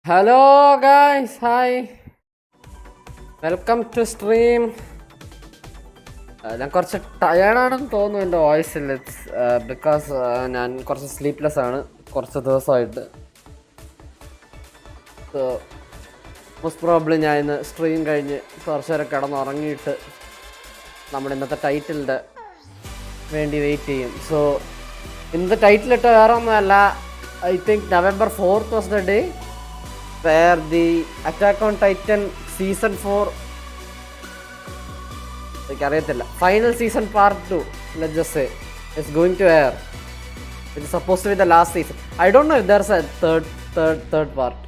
Hello guys, hi, welcome to stream. ഞാൻ കുറച്ച് ടയേർഡാണെന്ന് തോന്നുന്നു എൻ്റെ വോയിസിൽ. ഇറ്റ്സ് ബിക്കോസ് ഞാൻ കുറച്ച് സ്ലീപ്ലെസ് ആണ് കുറച്ച് ദിവസമായിട്ട്. സോ മോസ്റ്റ് പ്രോബ്ലി ഞാൻ ഇന്ന് സ്ട്രീം കഴിഞ്ഞ് കുറച്ച് നേരം കിടന്നുറങ്ങിയിട്ട് നമ്മുടെ ഇന്നത്തെ ടൈറ്റിലിൻ്റെ വേണ്ടി വെയിറ്റ് ചെയ്യും. സോ ഇന്നത്തെ ടൈറ്റിലിട്ട് വേറെ ഒന്നുമല്ല, I think November 4th was the day where the Attack on Titan Season 4, എനിക്കറിയത്തില്ല, final season part 2, let's just say, is going to air. It's supposed to be the last season. I don't know if there's a third part.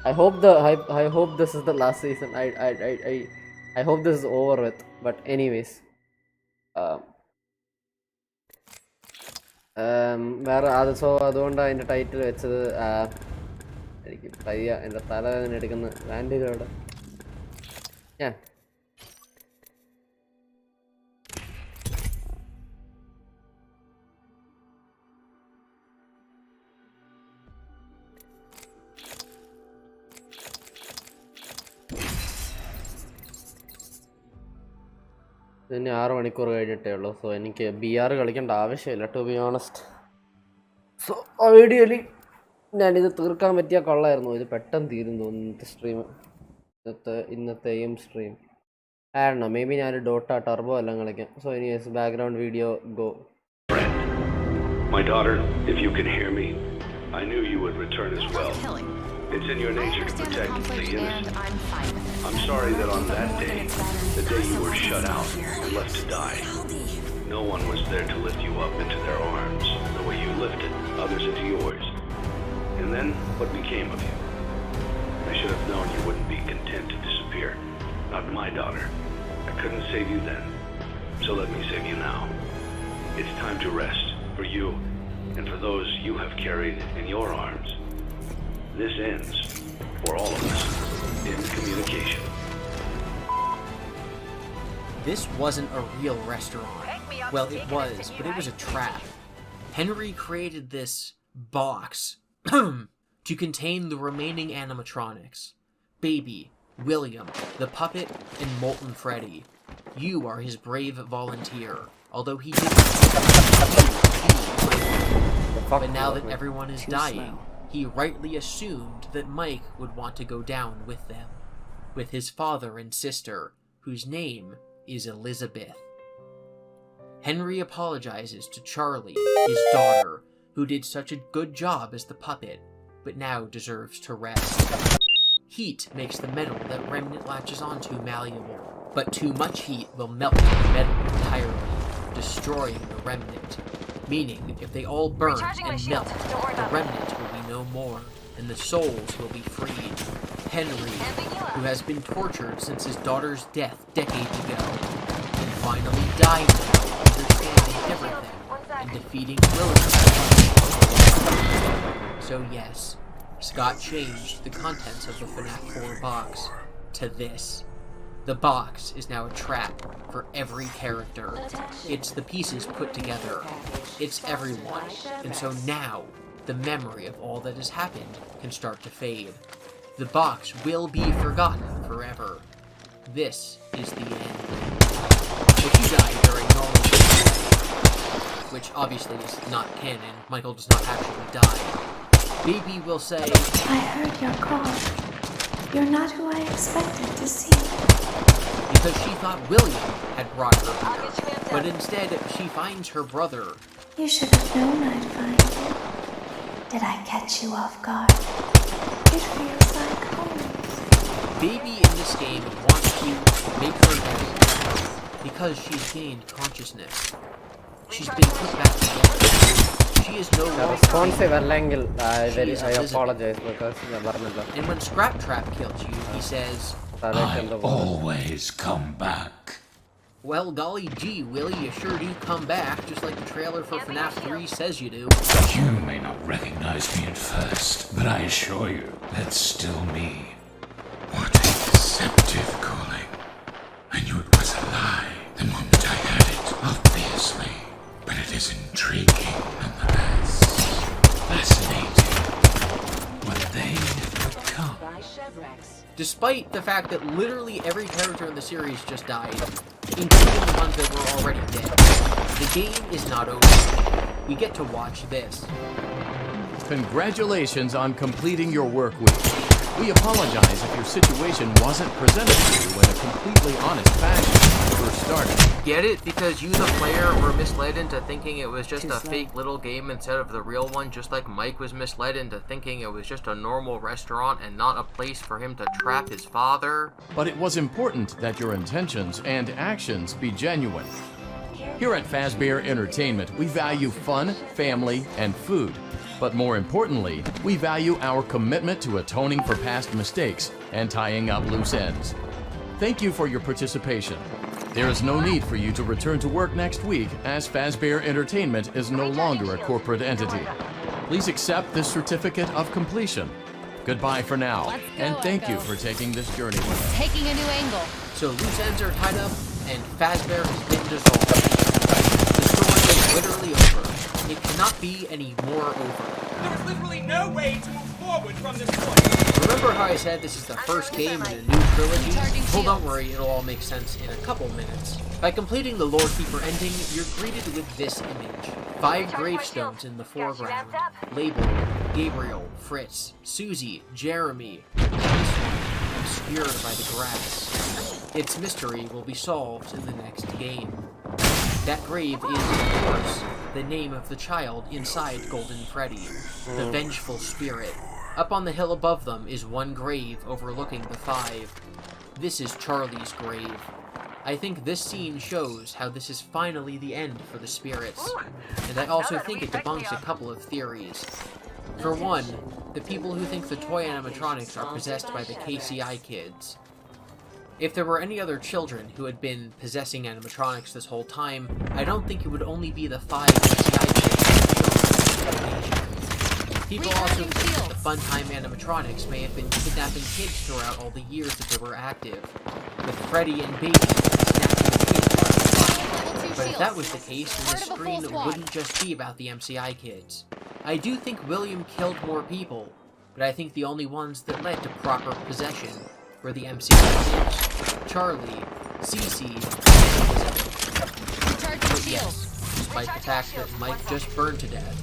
I hope this is the last season. I hope this is over with. But anyways, വേറെ അത് അതുകൊണ്ടാണ് അതിൻ്റെ title വെച്ചത്. എനിക്ക് പയ്യ എൻ്റെ തല തന്നെ എടുക്കുന്ന ബാൻഡേജോടെ ഞാൻ ഇതിന് 6 മണിക്കൂർ കഴിഞ്ഞിട്ടേ ഉള്ളൂ. സോ എനിക്ക് BR കളിക്കേണ്ട ആവശ്യമില്ല, to be honest. So ideally ഞാനിത് തീർക്കാൻ പറ്റിയാൽ കൊള്ളായിരുന്നു. ഇത് പെട്ടെന്ന് തീരും തോന്നുന്നു ഇന്നത്തെ സ്ട്രീം, ഇന്നത്തെയും സ്ട്രീം. ആണോ, മേ ബി ഞാൻ ഡോട്ട ടർബോ എല്ലാം കളിക്കാം. So anyways, background video go. My daughter, if you can hear me, I knew you would return as well. It's in your nature to protect the innocent. I'm sorry that on that day, the day you were shut out and left to die, no one was there to lift you up into their arms the way you lifted others into yours. And then, what became of you? I should have known you wouldn't be content to disappear. Not my daughter. I couldn't save you then, so let me save you now. It's time to rest, for you, and for those you have carried in your arms. This ends, for all of us, in communication. This wasn't a real restaurant. Well, it was, but it was a trap. Henry created this box to contain the remaining animatronics. Baby, William, the puppet, and Molten Freddy. You are his brave volunteer, although he didn't. But now that everyone is dying, he rightly assumed that Mike would want to go down with them, with his father and sister, whose name is Elizabeth. Henry apologizes to Charlie, his daughter, who did such a good job as the puppet, but now deserves to rest. Heat makes the metal that Remnant latches onto malleable, but too much heat will melt the metal entirely, destroying the Remnant. Meaning, if they all burn and melt, the Remnant will be no more, and the souls will be freed. Henry, who has been tortured since his daughter's death decades ago, and finally died now, understanding everything and defeating William. So yes, Scott changed the contents of the FNAF 4 box to this. The box is now a trap for every character. It's the pieces put together. It's everyone. And so now, the memory of all that has happened can start to fade. The box will be forgotten forever. This is the end. If you die during normal gameplay, which obviously is not canon, Michael does not actually die, Baby will say, I heard your call. You're not who I expected to see. Because she thought William had brought her here, but instead she finds her brother. You should have known I'd find you. Did I catch you off guard? It feels like home. Baby in this game wants to make her dead because she's gained consciousness. She's been put back together. She is no longer responsive അല്ലെങ്കിൽ I apologize because ഞാൻ പറഞ്ഞല്ലോ. And when Scrap Trap kills you, he says, I always come back. Well, golly gee, Willie, you sure do come back, just like the trailer for FNAF 3 says you do. You may not recognize me at first, but I assure you, that's still me. What a deceptive calling. I knew it was a lie the moment I heard it, obviously. But it is intriguing nonetheless. Fascinating. What they have become. Despite the fact that literally every character in the series just died, including the ones that were already dead. The game is not over. We get to watch this. Congratulations on completing your work week. We apologize if your situation wasn't presented to you in a completely honest fashion when you first started. Get it? Because you, the player, were misled into thinking it was just a fake little game instead of the real one, just like Mike was misled into thinking it was just a normal restaurant and not a place for him to trap his father. But it was important that your intentions and actions be genuine. Here at Fazbear Entertainment, we value fun, family, and food. But more importantly, we value our commitment to atoning for past mistakes and tying up loose ends. Thank you for your participation. There is no need for you to return to work next week, as Fazbear Entertainment is no longer a corporate entity. Please accept this certificate of completion. Goodbye for now, and thank you for taking this journey with us. Taking a new angle. So loose ends are tied up, and Fazbear has been dissolved. The story is literally over. It cannot be any more over. There is literally no way to move forward from this point. Remember how I said this is the first game in a new trilogy? Well, don't worry, it'll all make sense in a couple minutes. By completing the Lorekeeper ending, you're greeted with this image. 5 gravestones in the foreground, labeled Gabriel, Fritz, Susie, Jeremy, and this one obscured by the grass. Its mystery will be solved in the next game. That grave is, of course, the name of the child inside Golden Freddy, the Vengeful Spirit. Up on the hill above them is one grave overlooking the 5. This is Charlie's grave. I think this scene shows how this is finally the end for the spirits, and I also think it debunks a couple of theories. For one, the people who think the toy animatronics are possessed by the KCI kids. If there were any other children who had been possessing animatronics this whole time, I don't think it would only be the 5 KCI kids. People also think that the Funtime animatronics may have been kidnapping kids throughout all the years that they were active, with Freddy and Baby snapping kids. But if that was the case, then the screen wouldn't just be about the MCI kids. I do think William killed more people, but I think the only ones that led to proper possession were the MCI kids, Charlie, Cece, and Elizabeth. But yes, despite the fact that Mike just burned to death,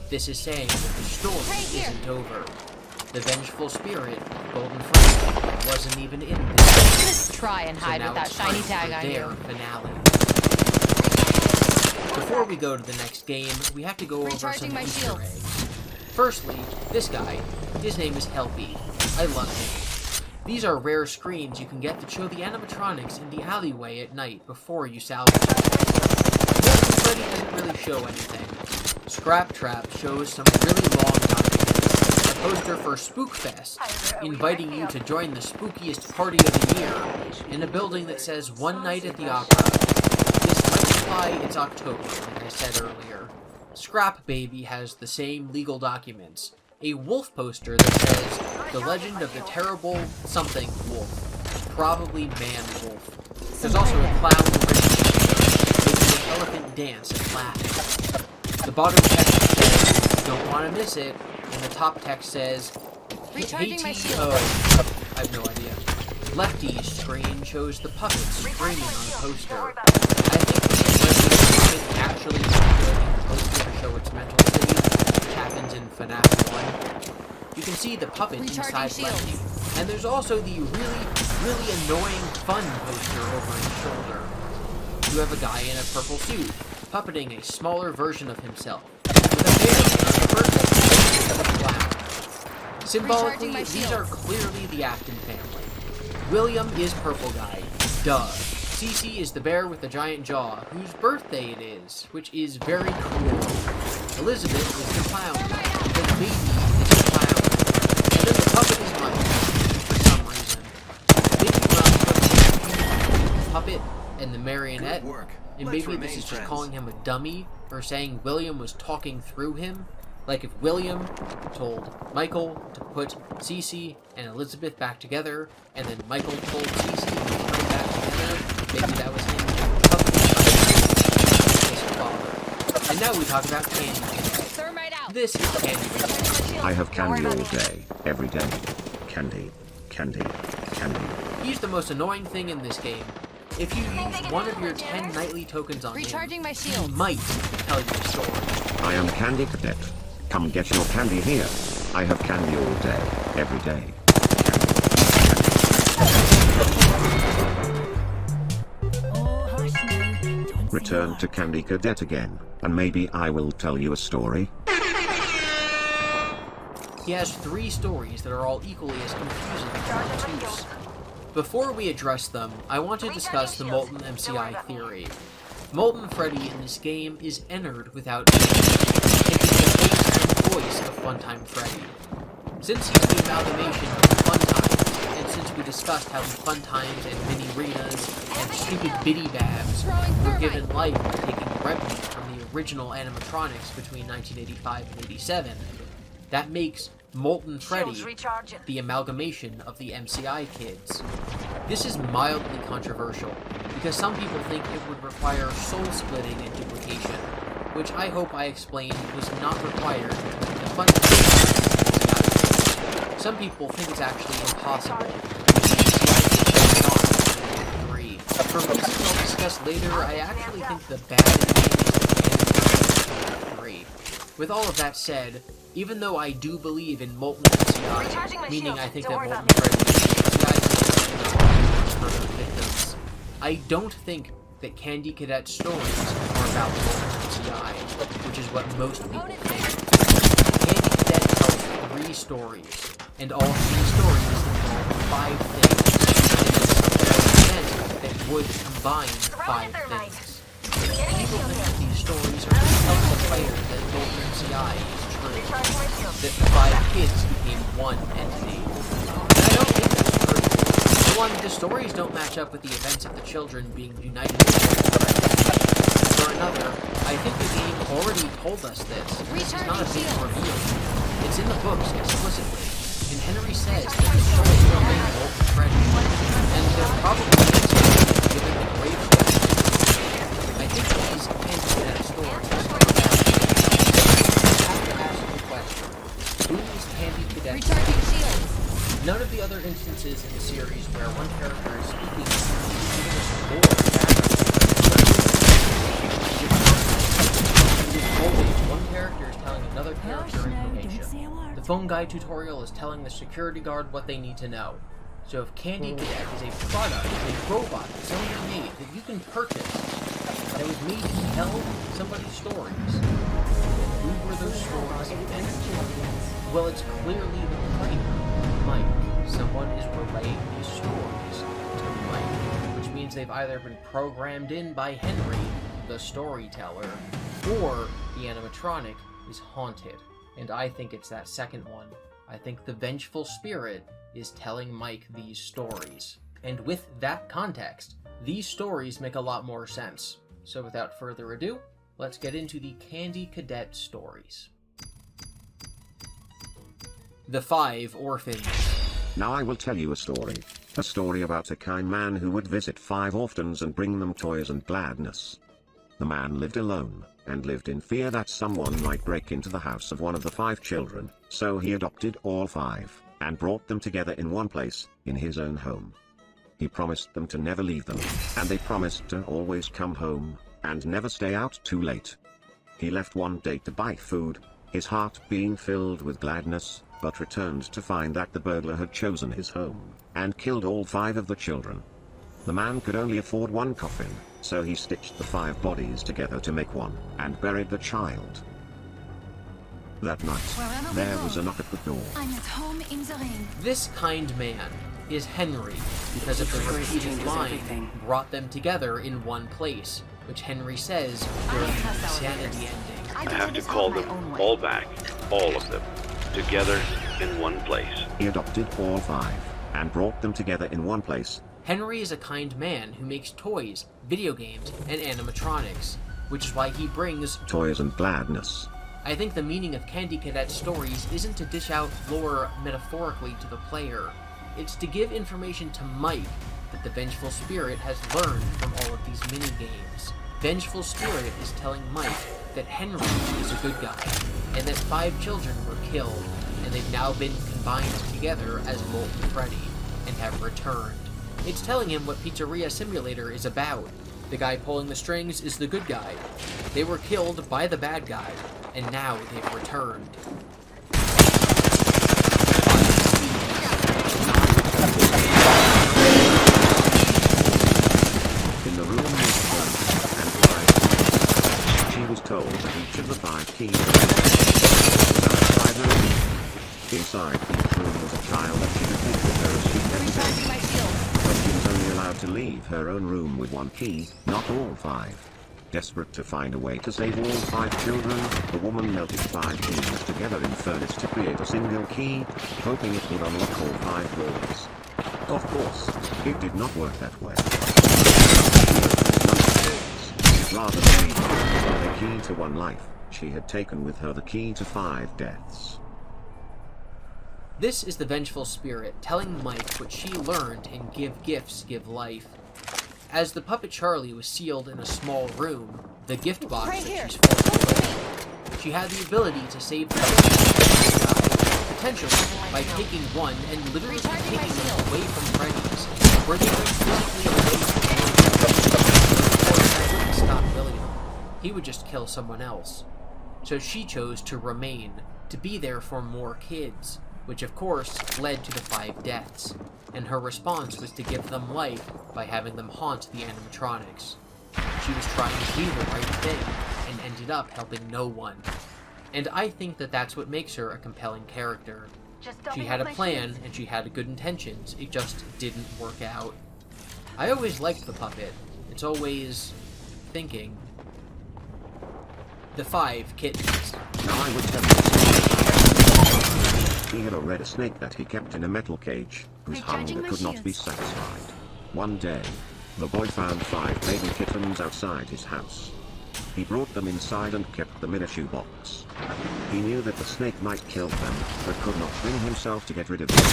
this is saying that the story isn't over. The Vengeful Spirit, Golden Freddy, wasn't even in this. Just try and hide with that shiny tag on you. Finale. Before we go to the next game, we have to go over some Easter eggs. Firstly, this guy. His name is Helpy. I love him. These are rare screens you can get that show the animatronics in the alleyway at night before you salvage them. Golden Freddy doesn't really show anything. Scrap Trap shows some really long documents. A poster for Spookfest, inviting you to join the spookiest party of the year, in a building that says One Night at the Opera. This might imply it's October, like I said earlier. Scrap Baby has the same legal documents. A wolf poster that says, The Legend of the Terrible Something Wolf. Probably Man Wolf. There's also a clown making an elephant dance and laugh. The bottom text says, Don't want to miss it. And the top text says, Recharging my shield. Oh, I have no idea. Lefty's screen shows the puppets screaming on the poster. I think the puppet actually looks good in the poster to show its mental state, which happens in FNAF 1. You can see the puppet inside Lefty. And there's also the really annoying fun poster over his shoulder. You have a guy in a purple suit, puppeting a smaller version of himself, with a bear and a birthday of a clown. Symbolically, these are clearly the Afton family. William is Purple Guy. Duh. Cece is the bear with the giant jaw, whose birthday it is, which is very cool. Elizabeth is the clown, because Baby is the clown. And then the puppet is Mike, for some reason. Baby runs the puppet and the marionette, and maybe this is just calling him a dummy, or saying William was talking through him. Like if William told Michael to put Cece and Elizabeth back together, and then Michael told Cece to put them back together, maybe that was him his father. And now we talk about candy. This is candy. I have candy all day, every day. Candy, candy, Candy. He's the most annoying thing in this game. If you use one of your 10 nightly tokens on Recharging him, my he shield. might tell you a story. I am Candy Cadet. Come get your candy here. I have candy all day, every day. Return to Candy Cadet again, and maybe I will tell you a story. He has 3 stories that are all equally as confusing and obtuse. Before we address them, I want to discuss the Molten MCI theory. Molten Freddy in this game is entered without name, taking the face and voice of Funtime Freddy. Since he's the amalgamation of the Funtimes, and since we discussed how the Funtimes and Mini-Rinas and stupid Biddy Babs were given life by taking revenue from the original animatronics between 1985 and 87, that makes Molten Freddy the amalgamation of the MCI kids. This is mildly controversial, because some people think it would require soul-splitting and duplication, which I hope I explained was not required between the Funtimes. Some people think it's actually impossible. For reasons I'll discuss later, I actually think the bad ending is 3. With all of that said, even though I do believe in Molten MCI, meaning I think that Molten Freddy is further victims, I don't think that Candy Cadet stories are about Molten MCI, which is what most people think. Candy Cadet tells 3 stories, and all 3 stories involve 5 things, and it's an event that would combine 5 things. People think that these stories are to tell the player that Molten MCI is true, that the 5 kids became one entity. And I don't think that's true. For one, the stories don't match up with the events of the children being united together. For another, I think the game already told us this. It's not a big reveal. It's in the books explicitly, and Henry says that the stories will make Molten Freddy, and they're probably given the grave story. I think these Candy Cadet stories are about question. Who is Candy Cadet? Recharging shields. None of the other instances in the series where one character is speaking is giving us more background. It is always one character is telling another character information. The phone guide tutorial is telling the security guard what they need to know. So if Candy Cadet is a product, a robot that somebody made that you can purchase, that was made to tell somebody's stories, who were those stories and well, it's clearly the player, Mike. Someone is relaying these stories to Mike, which means they've either been programmed in by Henry, the storyteller, or the animatronic is haunted. And I think it's that second one. I think the vengeful spirit is telling Mike these stories. And with that context, these stories make a lot more sense. So without further ado, let's get into the Candy Cadet stories. The 5 Orphans. Now I will tell you a story. A story about a kind man who would visit 5 orphans and bring them toys and gladness. The man lived alone, and lived in fear that someone might break into the house of one of the 5 children, so he adopted all 5, and brought them together in one place, in his own home. He promised them to never leave them, and they promised to always come home, and never stay out too late. He left one day to buy food, his heart being filled with gladness, but returned to find that the burglar had chosen his home, and killed all 5 of the children. The man could only afford one coffin, so he stitched the 5 bodies together to make one, and buried the child. That night, there was a knock at the door. I'm at home in the ring. This kind man is Henry, because of the repeated line, brought them together in one place, which Henry says during the insanity ending. I have to call them all back, all of them, together in one place. He adopted all 5, and brought them together in one place. Henry is a kind man who makes toys, video games, and animatronics, which is why he brings toys and gladness. I think the meaning of Candy Cadet stories isn't to dish out lore metaphorically to the player. It's to give information to Mike that the Vengeful Spirit has learned from all of these mini-games. Vengeful Spirit is telling Mike that Henry is a good guy, and that 5 children were killed, and they've now been combined together as Molten Freddy. and have returned. It's telling him what Pizzeria Simulator is about. The guy pulling the strings is the good guy. They were killed by the bad guy, and now they've returned. In the room was burnt and light. She was told that each of the 5 keys was outside her room. Inside each room was a child that she could take with her as she Recharging my shield. but she was only allowed to leave her own room with 1 key, not all 5. Desperate to find a way to save all 5 children, the woman melted 5 keys together in furnace to create a single key, hoping it would unlock all 5 doors. Of course, it did not work that way. Rather than the key to 1 life, she had taken with her the key to 5 deaths. This is the vengeful spirit telling Mike what she learned in Give Gifts, Give Life. As the puppet Charlie was sealed in a small room, the gift box Right that here. she's forced to open, she had the ability to save the children, potentially by taking one and literally Recharging my taking them shield. away from Freddy's, where they were physically away from William. Of course, that wouldn't stop William. He would just kill someone else. So she chose to remain, to be there for more kids, which of course led to the 5 deaths, and her response was to give them life by having them haunt the animatronics. She was trying to do the right thing, and ended up helping no one. And I think that that's what makes her a compelling character. She had a plan, and she had good intentions, it just didn't work out. I always liked the puppet. It's always thinking. The 5 kittens. Now I would tell you. He had a red snake that he kept in a metal cage, whose hunger could not be satisfied. One day, the boy found 5 baby kittens outside his house. He brought them inside and kept them in a shoebox. He knew that the snake might kill them, but could not bring himself to get rid of them.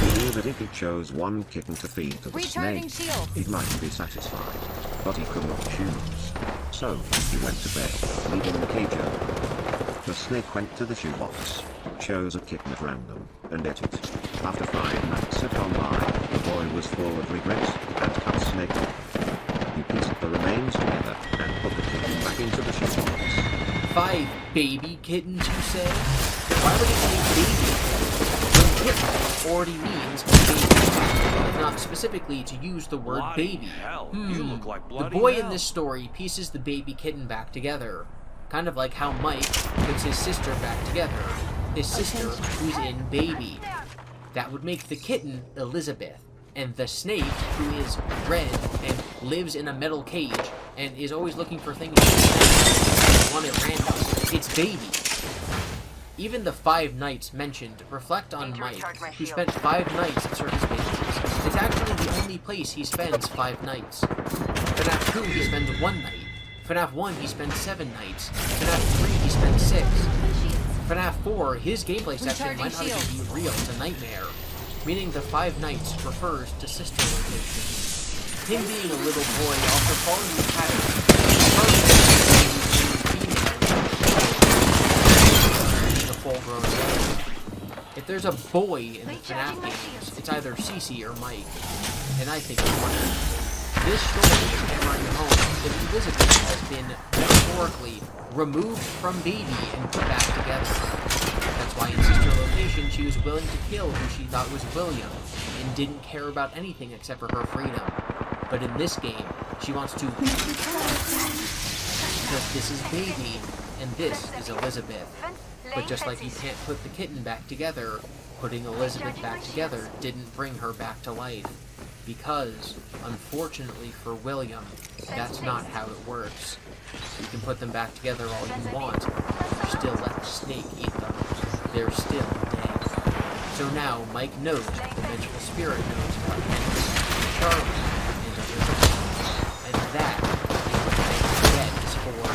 He knew that if he chose 1 kitten to feed to the Recharging snake, shield. he might be satisfied. But he could not choose. So, he went to bed, leaving the cage open. The snake went to the shoebox, chose a kitten at random, and ate it. After 5 nights had gone by, the boy was full of regret, and cut the snake off. He pieced the remains together, and put the kitten back into the shoebox. 5 baby kittens, you say? Why would it say baby kittens? When kitten already means baby, if not specifically to use the word Bloody baby. hell, you look like The bloody boy hell. in this story pieces the baby kitten back together. Kind of like how Mike puts his sister back together. His sister, who's in baby. That would make the kitten Elizabeth. And the snake, who is red and lives in a metal cage and is always looking for things to snap, one at random, it's baby. Even the 5 nights mentioned reflect on Mike, who spent 5 nights at circus bases. It's actually the only place he spends 5 nights. FNAF 2 he spends 1 night. FNAF 1 he spends 7 nights. FNAF 3 he spends 6. FNAF 4, his gameplay section might not even be real, it's a nightmare. Meaning the 5 nights refers to sister locations. Him being a little boy also following the pattern. Being a full-grown man. If there's a boy in the FNAF games, it's either Cece or Mike. And I think it's Mike. This story is hammering home that Elizabeth has been metaphorically removed from baby and put back together. That's why in Sister Location she was willing to kill who she thought was William, and didn't care about anything except for her freedom. But in this game, she wants to... because this is baby, and this is Elizabeth. But just like you can't put the kitten back together, putting Elizabeth back together didn't bring her back to life. Because, unfortunately for William, that's not how it works. You can put them back together all you want, you still let the snake eat them. They're still dead. So now Mike knows, the vengeful spirit knows about Henry, Charlie, and others. And that is what Thank Dead is for.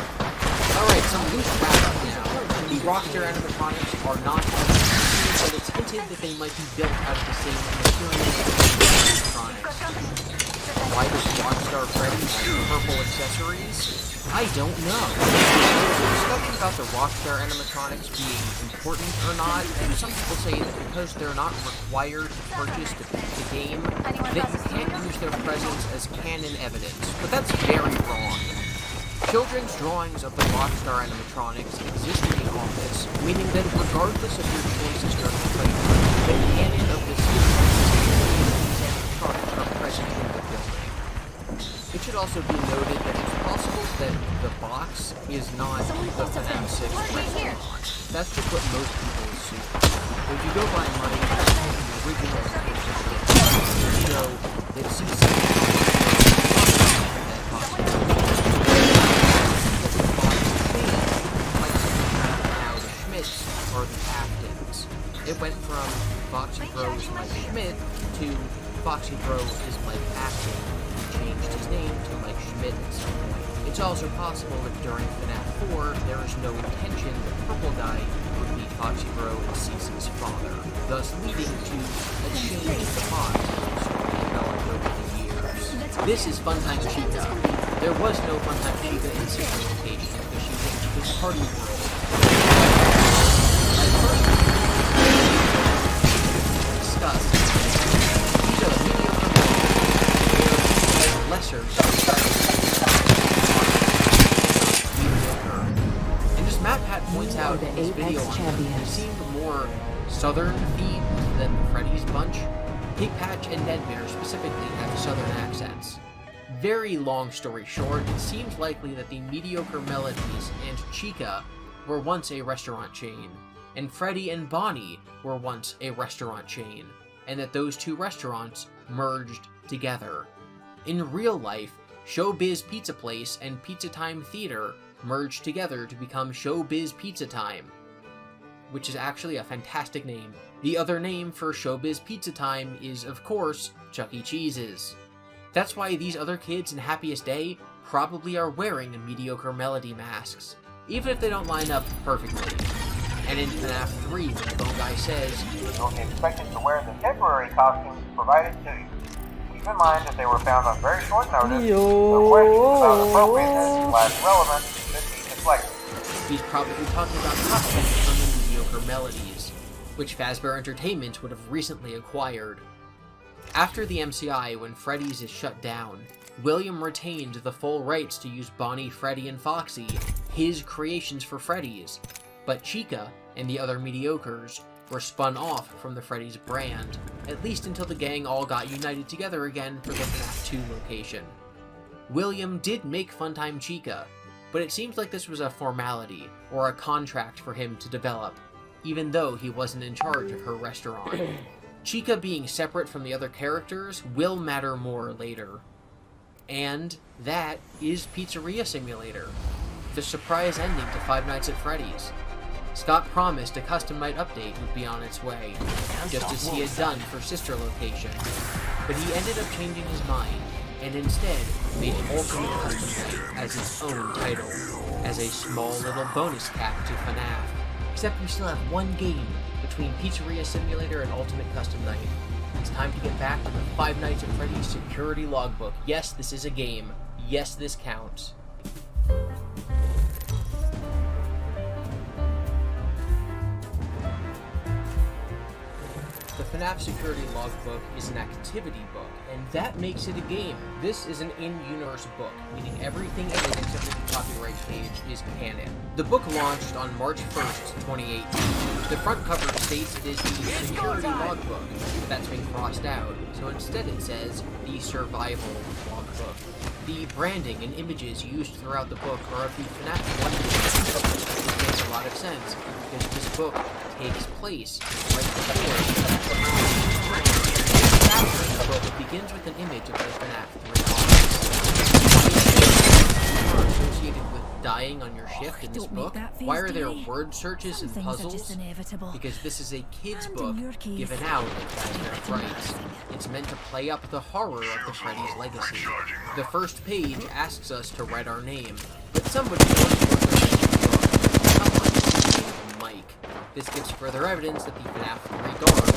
Alright, some loose wrap-up now. The roster animatronics are not but it's hinted that they might be built out of the same material as the animatronics. Why does Rockstar Freddy have purple accessories? I don't know. There's discussion about the Rockstar animatronics being important or not, and some people say that because they're not required to purchase to beat the game, that you can't use their presence as canon evidence, but that's very wrong. Children's drawings of the Rockstar animatronics exist in the office, meaning that regardless of your choices during the playthrough, the canon of the series these animatronics are present in the building. It should also be noted that it's possible that the box is not the FNAF 6 restaurant. That's just what most people assume. But if you go by my original you know that are the captains. It went from Foxy Bro is Mike Schmidt to Foxy Bro is Mike Acting. He changed his name to Mike Schmidt at some point. It's also possible that during FNAF 4, there is no intention that the purple guy would be Foxy Bro and Cece's father, thus leading to a change in the box developed over the years. This is Funtime Chica. There was no Funtime Chica in Sister Location because she went to this party world. Lesser and as MatPat points out in his video on them, they seem more southern themed than Freddy's bunch. Pig Patch and Nightmare specifically have southern accents. Very long story short, it seems likely that the Mediocre Melodies and Chica were once a restaurant chain, and Freddy and Bonnie were once a restaurant chain, and that those two restaurants merged together. In real life, Showbiz Pizza Place and Pizza Time Theater merged together to become Showbiz Pizza Time, which is actually a fantastic name. The other name for Showbiz Pizza Time is, of course, Chuck E. Cheese's. That's why these other kids in Happiest Day probably are wearing Mediocre Melody masks, even if they don't line up perfectly. And in FNAF 3, when the phone guy says, "You'll be expected to wear the temporary costumes provided to you. Keep in mind that they were found on very short notice, so questions about appropriateness / relevance should be deflected." He's probably talking about costumes from the Mediocre Melodies, which Fazbear Entertainment would have recently acquired. After the MCI, when Freddy's is shut down, William retained the full rights to use Bonnie, Freddy, and Foxy, his creations for Freddy's, but Chica and the other Mediocres were spun off from the Freddy's brand, at least until the gang all got united together again for the FNAF 2 location. William did make Funtime Chica, but it seems like this was a formality, or a contract for him to develop, even though he wasn't in charge of her restaurant. Chica being separate from the other characters will matter more later. And that is Pizzeria Simulator, the surprise ending to Five Nights at Freddy's. Scott promised a custom night update would be on its way, just as he had done for Sister Location, but he ended up changing his mind, and instead made Ultimate Custom Night as its own title, as a small little bonus cap to FNAF. Except we still have one game between Pizzeria Simulator and Ultimate Custom Night. It's time to get back to the Five Nights at Freddy's security logbook. Yes, this is a game. Yes, this counts. The FNAF Security Logbook is an activity book, and that makes it a game. This is an in-universe book, meaning everything in it except for the copyright page is canon. The book launched on March 1st, 2018. The front cover states it is the Security Logbook, but that's been crossed out, so instead it says the Survival Logbook. The branding and images used throughout the book are of the FNAF 1 book, which makes a lot of sense, because this book takes place right before the book begins with an image of the FNAF 3 are associated with dying on your shift in this book. Why are there word searches and puzzles? Because this is a kid's book given out at Fazbear Frights. It's meant to play up the horror of the Freddy's legacy. The first page asks us to write our name, but somebody wants to write Mike. This gives further evidence that the FNAF 3 guard.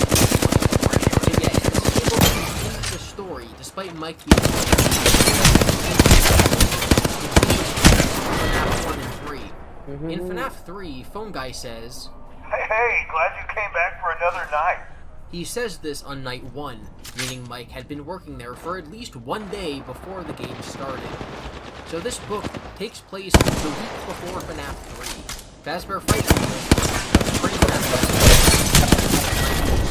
Again, this is able to complete the story despite Mike being FNAF 1 and 3. In FNAF 3, Phone Guy says, Hey, glad you came back for another night. He says this on night 1, meaning Mike had been working there for at least 1 day before the game started. So this book takes place the week before FNAF 3. Fazbear fights pretty fast.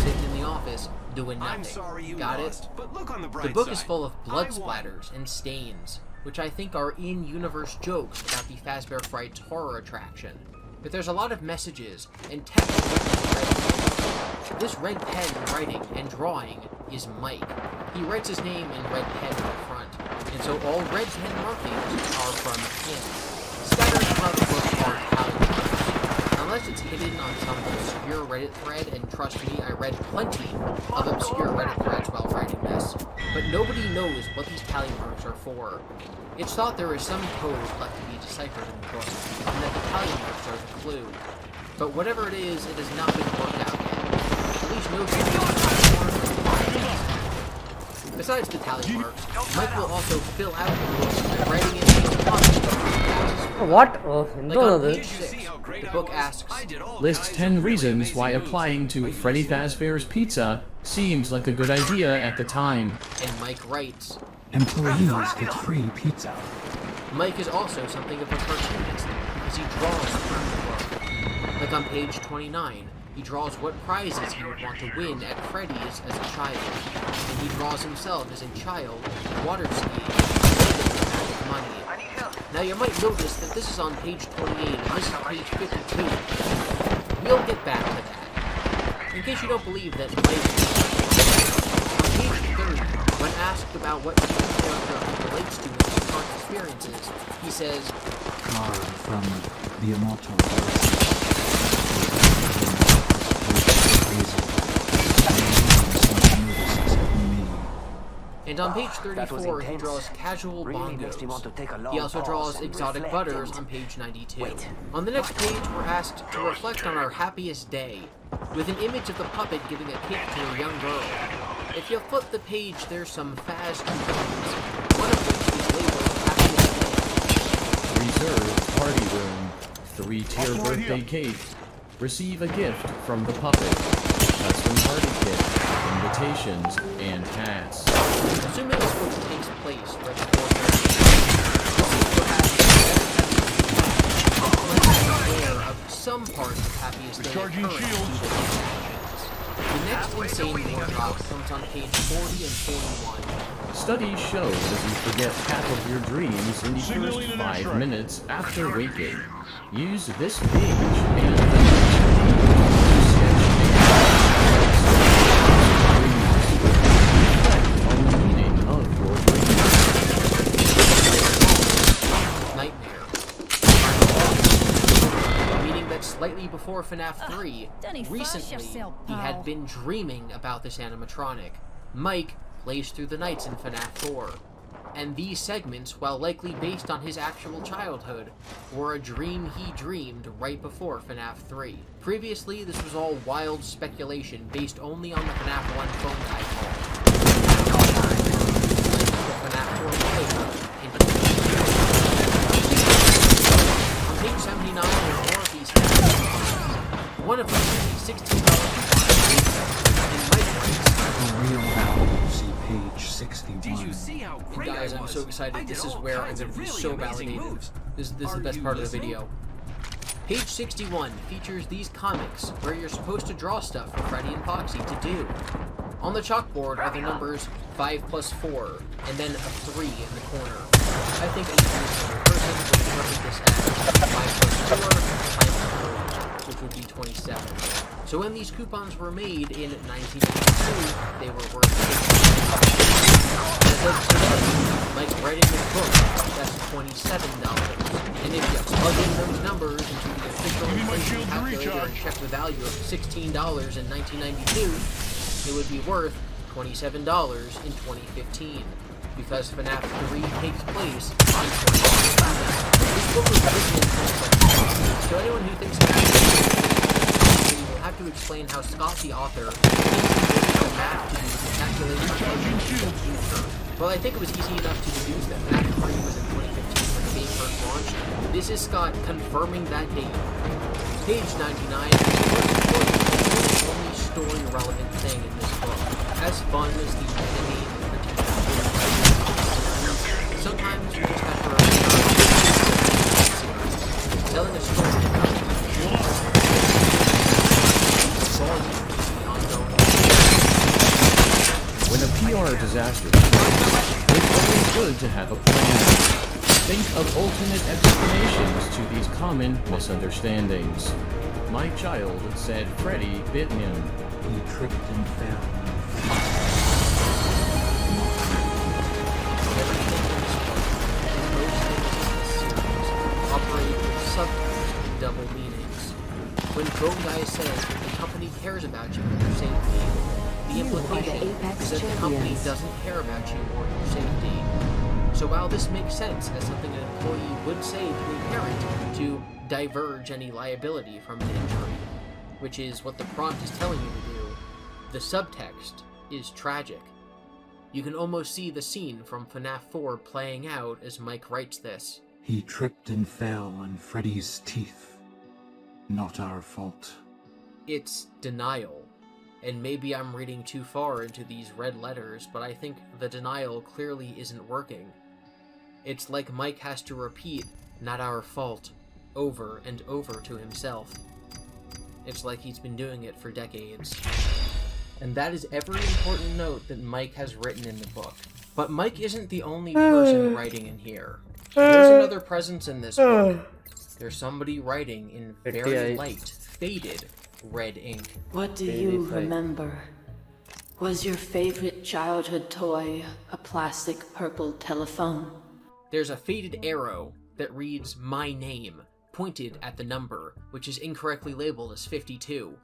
Sitting in the office, doing nothing. I'm sorry you Got lost, it? but look on the bright The book side. is full of blood I won. splatters and stains, which I think are in-universe jokes about the Fazbear Frights horror attraction. But there's a lot of messages and text written in red pen. This red pen writing and drawing is Mike. He writes his name in red pen on the front, and so all red pen markings are from him. Scattered throughout the book are palette. Unless it's hidden on some obscure Reddit thread, and trust me, I read plenty of obscure Reddit threads while writing this, but nobody knows what these tally marks are for. It's thought there is some code left to be deciphered in the book, and that the tally marks are the clue. But whatever it is, it has not been worked out yet. At least no significant. Besides the tally marks, Mike will also fill out the book by writing it in the What? Like on page 6, the book asks, List 10 reasons why applying to Freddy Fazbear's Pizza seems like a good idea at the time. and Mike writes, Employees get free pizza. Mike is also something of a cartoonist, because he draws throughout the book. Like on page 29, he draws what prizes he would want to win at Freddy's as a child, and he draws himself as a child water skiing with a bag of money. Now you might notice that this is on page 28 and this is page 52. We'll get back to that. In case you don't believe that Mike... On page 30, when asked about what each character relates to in his current experiences, he says, Card from the immortal. and on page 34 he draws casual bongos. He also draws exotic butters on page 92. On the next page we're asked to reflect on our happiest day, with an image of the puppet giving a cake to a young girl. If you flip the page, there's some Faz coupons, one of which is labeled Happiest Day. Reserved party room. 3-tier birthday cake. Receive a gift from the puppet. Custom party kit. Invitations and hats. Assuming this book takes place right before aware of some parts of Happiest Day occurring due to these actions. The next insane war drop comes on page 40 and 41. Studies show that you forget half of your dreams in the first 5 minutes after waking. Use this page and the next on the meaning of your Nightmare. Meaning that slightly before FNAF 3, recently, he had been dreaming about this animatronic. Mike plays through the nights in FNAF 4. And these segments, while likely based on his actual childhood, were a dream he dreamed right before FNAF 3. Previously, this was all wild speculation based only on the FNAF 1 phone guy call. The FNAF 4 trailer on page 79, there are more of these characters. One of them is a $16 in Mike Real value, see page 61. Did you see how great Guys, I I'm was? so excited. I did This is all where I'm kinds going to of be really so amazing validated. moves. This is the Are best you part of the listening? video. Page 61 features these comics where you're supposed to draw stuff for Freddy and Foxy to do. On the chalkboard are the numbers 5 plus 4, and then a 3 in the corner. I think any reasonable person would interpret this as 5 plus 4 times 4, which would be 27. So when these coupons were made in 1992, they were worth $60. Like writing this book, that's $27. And if you plug in those numbers into the official inflation calculator and check the value of $16 in 1992, it would be worth $27 in 2015. Because FNAF 3 takes place in 2015. This book was written in 2017, so anyone who thinks FNAF 3 will have to to explain how Scott, the author, used the math to do the calculations of the future. Well, I think it was easy enough to deduce that Fact 3 was in 2015 when the game first launched. This is Scott confirming that date. Page 99 is the only story-relevant thing in this book. As fun as the enemy and sometimes you just have to remember telling a story when a PR disaster occurs, it's always good to have a plan. Think of alternate explanations to these common misunderstandings. My child said Freddy bit him. He tripped and fell. Operate with subtext and double meanings. When Drone Guy says that the company cares about you and your safety, the implication is that the company doesn't care about you or your safety. So while this makes sense as something an employee would say to a parent to diverge any liability from an injury, which is what the prompt is telling you to do, the subtext is tragic. You can almost see the scene from FNAF 4 playing out as Mike writes this. He tripped and fell on Freddy's teeth. Not our fault. It's denial. And maybe I'm reading too far into these red letters, but I think the denial clearly isn't working. It's like Mike has to repeat, "not our fault," over and over to himself. It's like he's been doing it for decades. And that is every important note that Mike has written in the book. But Mike isn't the only person writing in here. There's another presence in this book. There's somebody writing in very light, faded red ink. What do you remember? Was your favorite childhood toy a plastic purple telephone? There's a faded arrow that reads "my name," pointed at the number, which is incorrectly labeled as 52.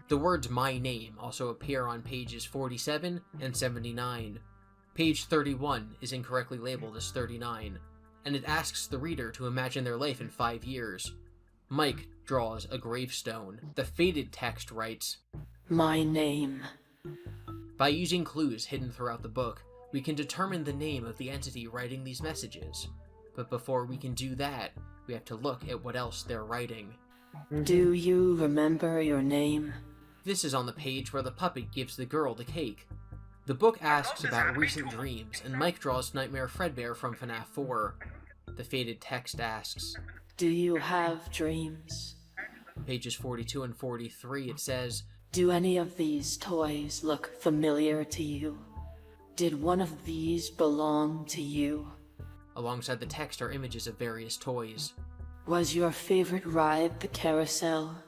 The words "my name" also appear on pages 47 and 79. Page 31 is incorrectly labeled as 39, and it asks the reader to imagine their life in 5 years. Mike draws a gravestone. The faded text writes, "My name." By using clues hidden throughout the book, we can determine the name of the entity writing these messages. But before we can do that, we have to look at what else they're writing. Do you remember your name? This is on the page where the puppet gives the girl the cake. The book asks about recent dreams, and Mike draws Nightmare Fredbear from FNAF 4. The faded text asks, Do you have dreams? on pages 42 and 43 it says, Do any of these toys look familiar to you? Did one of these belong to you? Alongside the text are images of various toys. Was your favorite ride the carousel?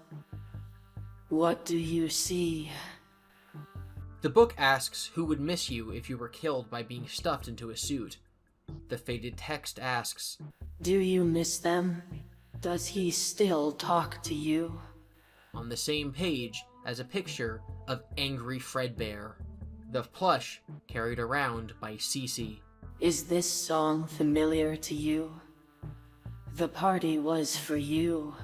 What do you see? The book asks who would miss you if you were killed by being stuffed into a suit. The faded text asks, Do you miss them? Does he still talk to you? On the same page as a picture of Angry Fredbear, the plush carried around by Cece. Is this song familiar to you? The party was for you.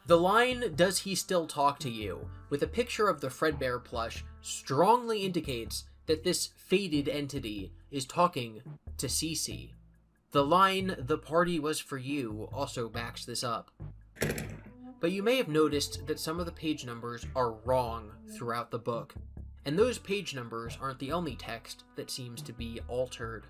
The line, "Does he still talk to you?" with a picture of the Fredbear plush strongly indicates that this faded entity is talking to Cece. The line, "The party was for you," also backs this up. But you may have noticed that some of the page numbers are wrong throughout the book, and those page numbers aren't the only text that seems to be altered.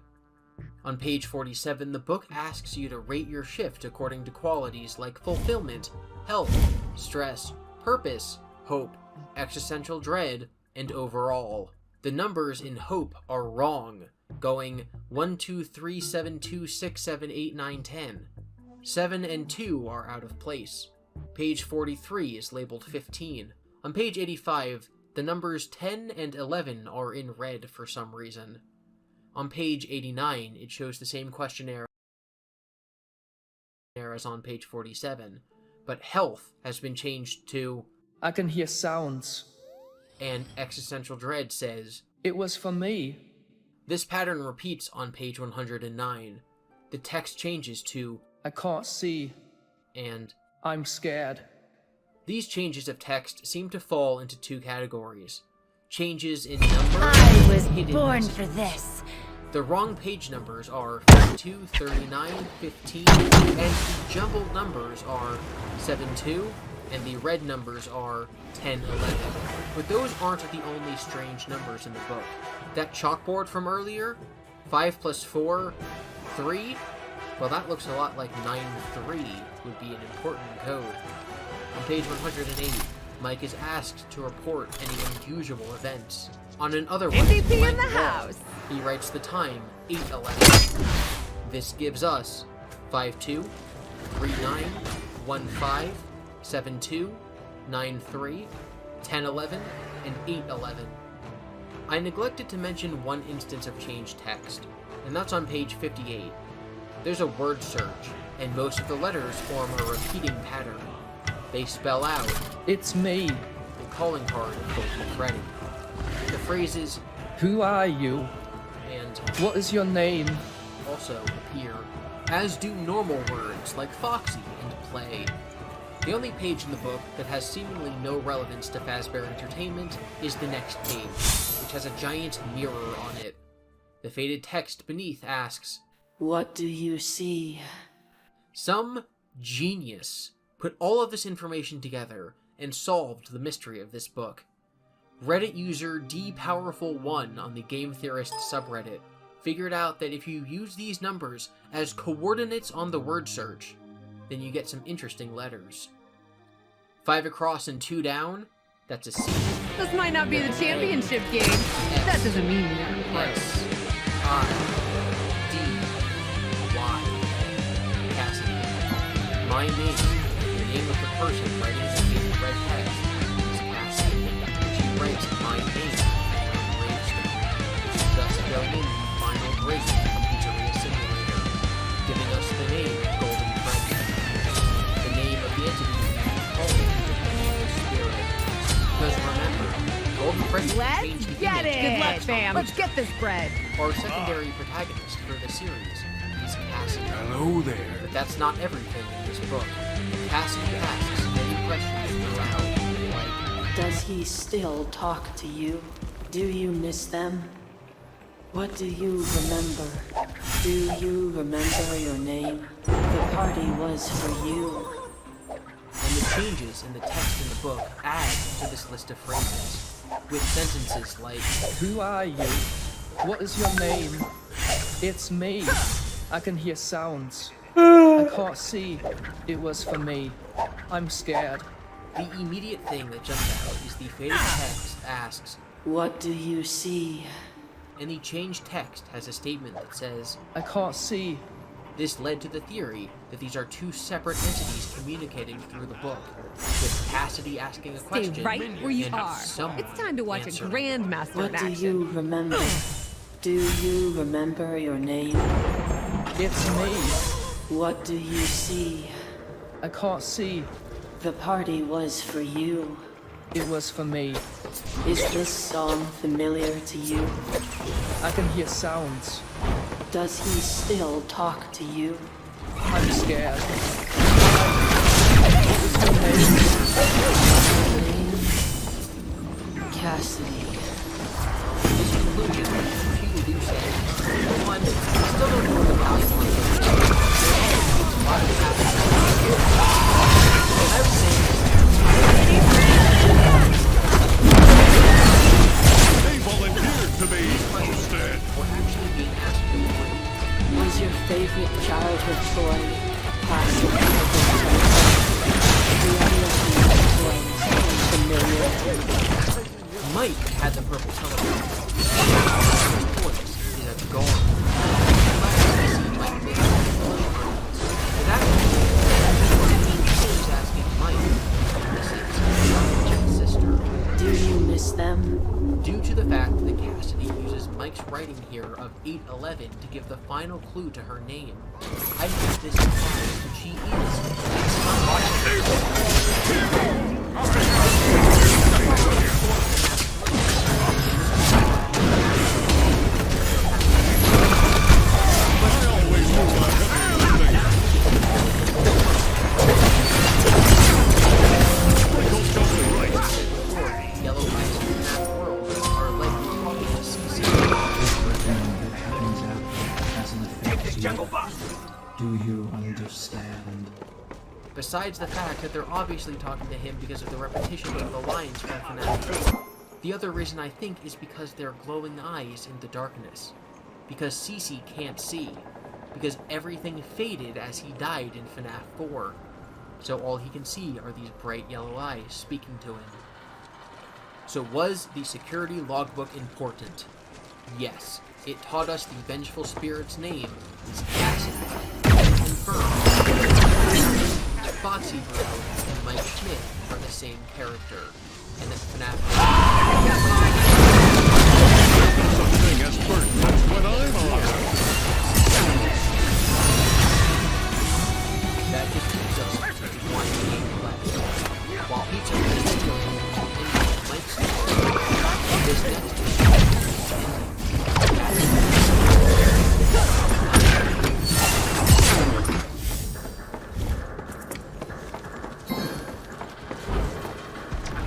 On page 47, the book asks you to rate your shift according to qualities like fulfillment, health, stress, purpose, hope, existential dread, and overall. The numbers in hope are wrong, going 1, 2, 3, 7, 2, 6, 7, 8, 9, 10. 7 and 2 are out of place. Page 43 is labeled 15. On page 85, the numbers 10 and 11 are in red for some reason. On page 89, it shows the same questionnaire as on page 47, but health has been changed to I can hear sounds. And existential dread says, It was for me. This pattern repeats on page 109. The text changes to I can't see. And I'm scared. These changes of text seem to fall into two categories. Changes in number. I was hidden born messages. for this. The wrong page numbers are 52, 39, 15, and the jumbled numbers are 72, and the red numbers are 10, 11. But those aren't the only strange numbers in the book. That chalkboard from earlier, 5 plus 4, 3, well, that looks a lot like 9-3 would be an important code. On page 180, Mike is asked to report any unusual events. On an otherwise MVP in blank the wall, house. he writes the time 8:11. This gives us 52, 39, 15, 72, 93, 10:11, and 8:11. I neglected to mention one instance of changed text, and that's on page 58. There's a word search, and most of the letters form a repeating pattern. They spell out, It's me. the calling card of Golden Freddy. The phrases, Who are you? and What is your name? also appear, as do normal words like Foxy and Play. The only page in the book that has seemingly no relevance to Fazbear Entertainment is the next page, which has a giant mirror on it. The faded text beneath asks, What do you see? Some genius put all of this information together and solved the mystery of this book. Reddit user DPowerful1 on the Game Theorist subreddit figured out that if you use these numbers as coordinates on the word search, then you get some interesting letters. 5 across and 2 down, that's a C. This might not be the championship game. That doesn't mean you're S, I, D, Y, Cassidy. My name, the name of the person writing the big red text, is Cassidy. She writes my name on a gravestone. Thus going in the final grade of Pizzeria Simulator, giving us the name Golden Freddy. The name of the entity called the Spirit. Because remember, Golden Freddy Let's changed the get image. it! Good luck, fam. Let's get this bread. Our secondary protagonist for the series is Cassidy. Hello there. But that's not everything in this book. Cassidy asks many questions throughout, like, Does he still talk to you? Do you miss them? What do you remember? Do you remember your name? The party was for you. and the changes in the text in the book add to this list of phrases, with sentences like, Who are you? What is your name? It's me. I can hear sounds. I can't see. It was for me. I'm scared. The immediate thing that jumps out is the faded text asks, What do you see? and the changed text has a statement that says, I can't see. This led to the theory that these are two separate entities communicating through the book, with Cassidy asking a question. Stay right where you and are. someone It's time to watch answering. a grandmaster What in do action. you remember? Do you remember your name? It's me. What do you see? I can't see. The party was for you. It was for me. Is this song familiar to you? I can hear sounds. Does he still talk to you? I'm scared. Cassidy. This conclusion repeatedly do say, for one, still don't know the value of it. A lot of happening. I would say They volunteered to be hosted. we're actually being asked to do. Was your favorite childhood toy a plastic toys familiar to you? Mike had the purple telephone. His voice is a gone. Mike makes is asking Mike, this is sister. Do you miss them? Due to the fact that Cassidy uses Mike's writing here of 811 to give the final clue to her name, I think this implies that she Do you understand? Besides the fact that they're obviously talking to him because of the repetition of the lines from FNAF 4, the other reason I think is because they're glowing eyes in the darkness. Because Cece can't see. Because everything faded as he died in FNAF 4. So all he can see are these bright yellow eyes speaking to him. So was the security logbook important? Yes. It taught us the vengeful spirit's name is Cassie. And confirmed that Foxy Bro and Mike Schmidt are the same character. And that FNAF something as pertinent when I'm alive. That just gives us one game left. While each of us is going into Mike's story, this next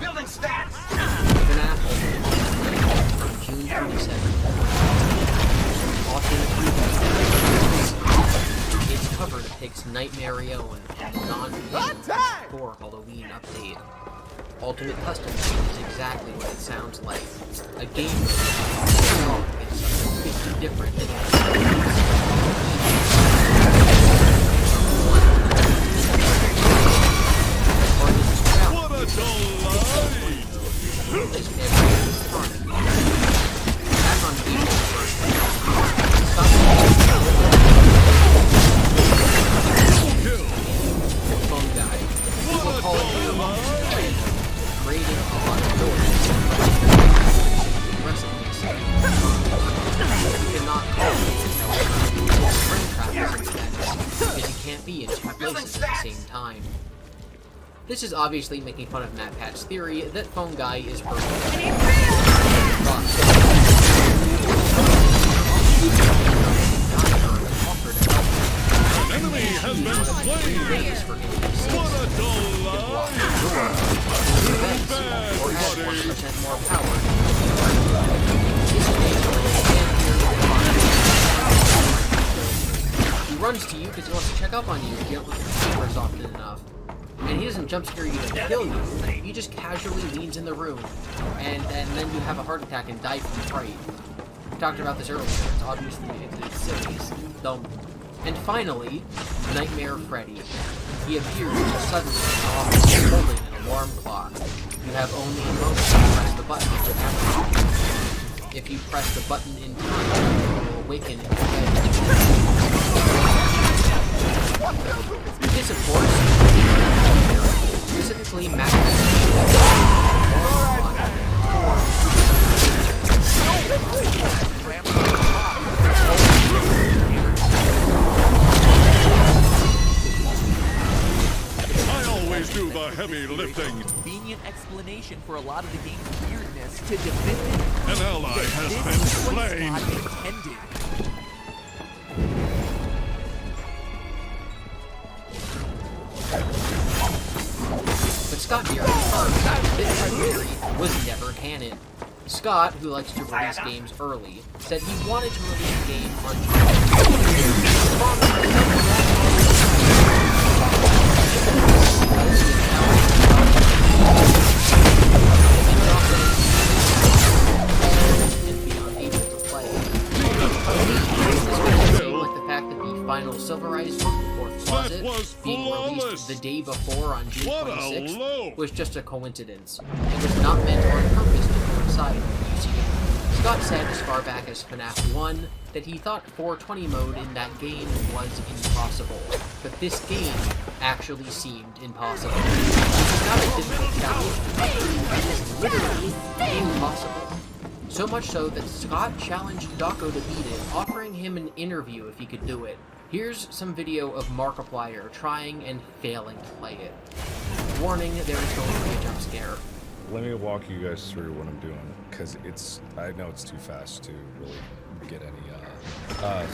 Building stats! FNAF from June 27th. Alternate review. Its cover depicts Nightmare Owen and the non-canon 4 Halloween update. Ultimate Custom is exactly what it sounds like. A game that is something different than What a delight! Back on April 1st, phone guy. People call it creating a lot of noise. Aggressiveness. You cannot call it, however, spring trap because you can't be in two places at the same time. This is obviously making fun of MatPat's theory that phone guy is perfect. An enemy has been slain! What a delight! Or has 1% more power. He runs to you because he wants to check up on you if you don't look at the papers often enough. And he doesn't jump scare you to kill you. He just casually leans in the room, and then you have a heart attack and die from fright. We talked about this earlier. It's obviously it's silly, it's dumb. And finally, Nightmare Freddy. He appears suddenly in the office holding an alarm clock. You have only a moment to press the button to activate. If you press the button in time, you will awaken in your bed. This, of course, specifically I always do the heavy lifting. Convenient explanation for a lot of the game's weirdness to defend it. An ally has been slain. Intended. But Scott here confirms that this theory was never canon. Scott, who likes to release games early, said he wanted to release a game on final Silverized fourth closet being released the day before on June 26th was just a coincidence. It was not meant on purpose to coincide with the UC. Scott said as far back as FNAF 1 that he thought 420 mode in that game was impossible, but this game actually seemed impossible. It's not a difficult challenge, it is literally impossible. So much so that Scott challenged Dako to beat it, offering him an interview if he could do it. Here's some video of Markiplier trying and failing to play it. Warning, there is going to be a jump scare. Let me walk you guys through what I'm doing, because I know it's too fast to really get any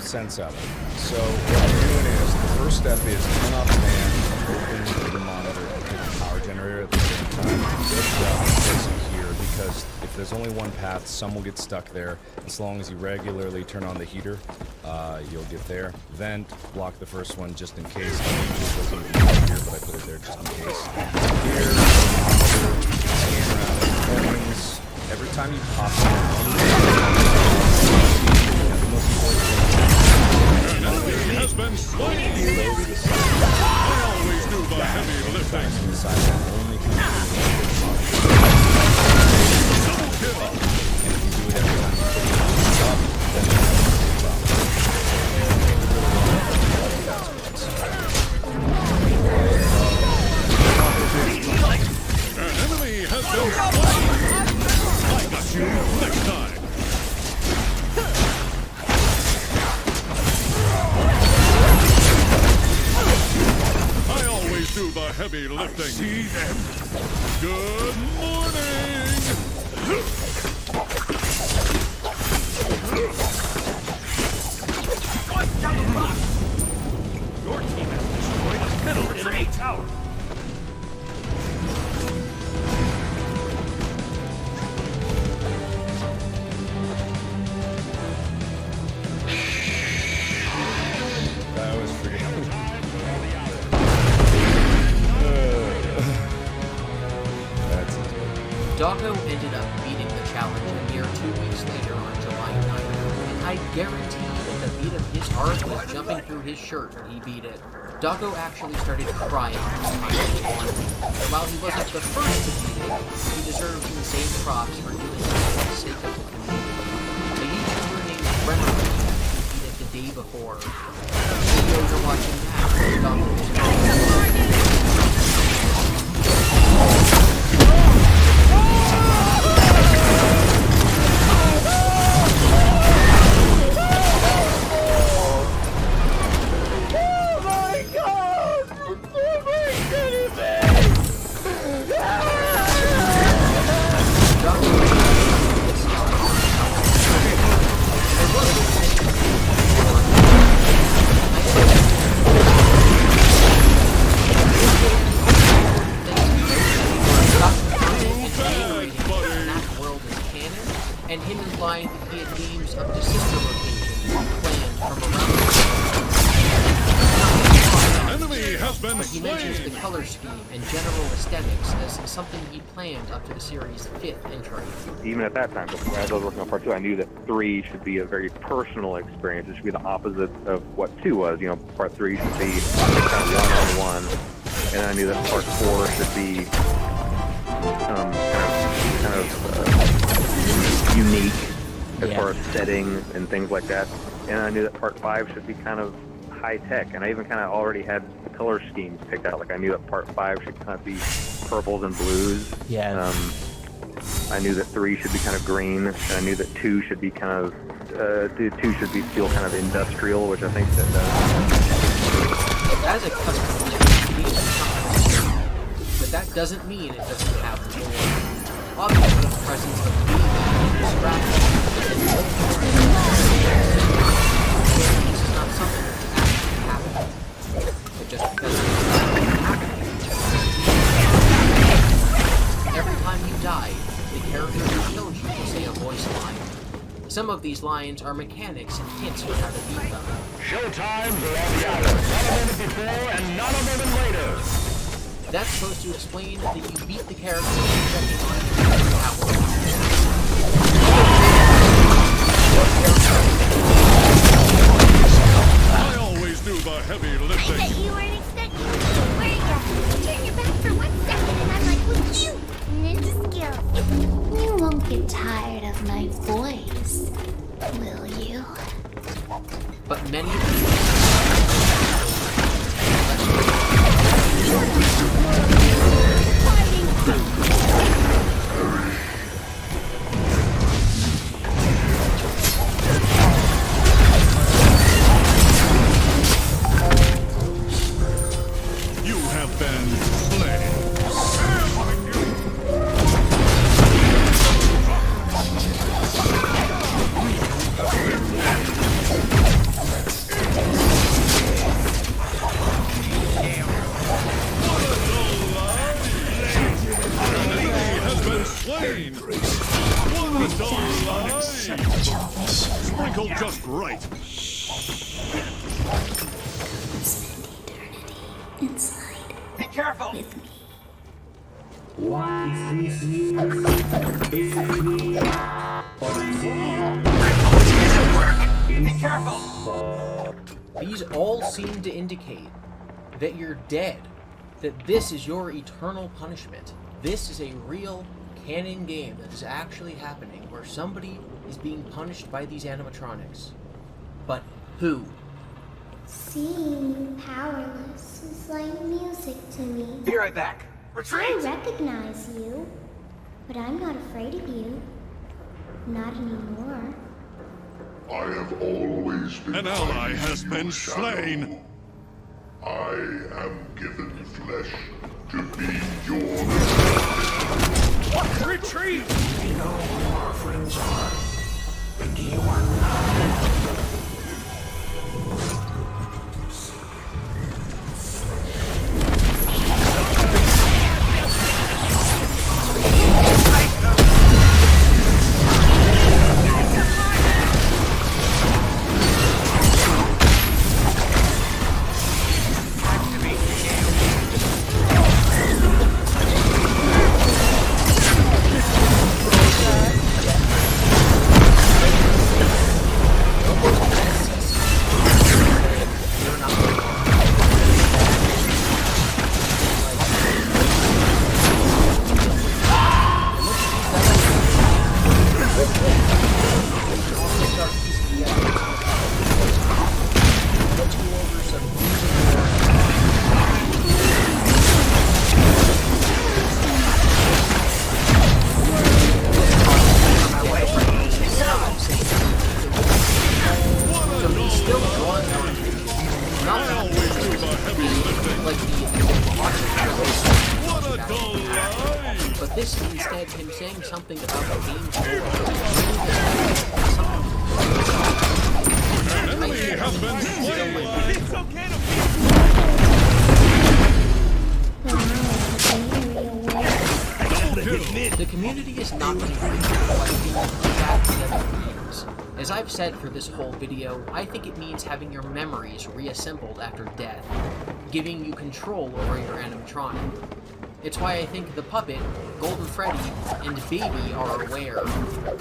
sense out of it. So what I'm doing is, the first step is turn off the fan, open the monitor, and hit the power generator at the same time. This is here, because if if there's only one path, some will get stuck there. As long as you regularly turn on the heater, you'll get there. Vent, block the first one just in case. I usually doesn't even here, but I put it there just in case. Here, scan around coins. Every time you pop in, the most important thing. An enemy has been slain. I always do the heavy lifting. Only double kill. And if you do it every time you put it up, then An enemy has been slain. I got you next time. I always do the heavy lifting. See them. Good morning. Your team has destroyed a middle enemy tower. that was pretty. That's it. Doggo ended up beating the challenge a mere 2 weeks later on July 9th, and I guarantee that the beat of his heart was jumping through his shirt when he beat it. Doggo actually started crying each time he won. While he wasn't the first to beat it, he deserves insane props for doing it for the sake of the community. A YouTuber named Bremer beat it the day before. Videos are watching now. Doggo is and him implying that he had games up to sister locations planned from around the world. Enemy has been But he mentions the slain. color scheme and general aesthetics as something he planned up to the series' 5th entry. Even at that time, before as I was working on part 2, I knew that 3 should be a very personal experience. It should be the opposite of what 2 was. You know, part 3 should be kind of one-on-one, and I knew that part 4 should be kind of unique as far as setting and things like that. And I knew that part 5 should be kind of high tech, and I even kind of already had the color schemes picked out. Like I knew that part 5 should kind of be purples and blues. Yeah. I knew that 3 should be kind of green, and I knew that 2 should be kind of 2 should be feel kind of industrial, which I think that As a custom game, it's something, but that doesn't mean it doesn't have lore. Obviously, the presence of being is distracting. This is not something that's actually happening, but just because it's happening. Every time you die, the character who killed you will say a voice line. Some of these lines are mechanics and hints for how to beat them. Showtimes are on the hour. Not a moment before and not a moment later. That's supposed to explain that you beat the character checking on your power. I always do the heavy I lifting. bet you weren't expecting me. Where you turn your back for 1 second and I'm like, with you, ninja skills. You won't get tired of my voice, will you? But many You have been slain. An enemy has been slain. Sprinkled just right. Spend eternity inside. Be careful! With me. Be careful! These all seem to indicate that you're dead, that this is your eternal punishment. This is a real canon game that is actually happening, where somebody is being punished by these animatronics. But who? Seeing you powerless is like music to me. Be right back. Retreat! I recognize you, but I'm not afraid of you. Not anymore. I have always been. An ally has been slain. I am given flesh to be your. Retreat! You know who our friends are, but do you want to? But this is instead him saying something about the game's The community is not going to games. As I've said for this whole video, I think it means having your memories reassembled after death, giving you control over your animatronic. It's why I think the puppet, Golden Freddy, and Baby are aware.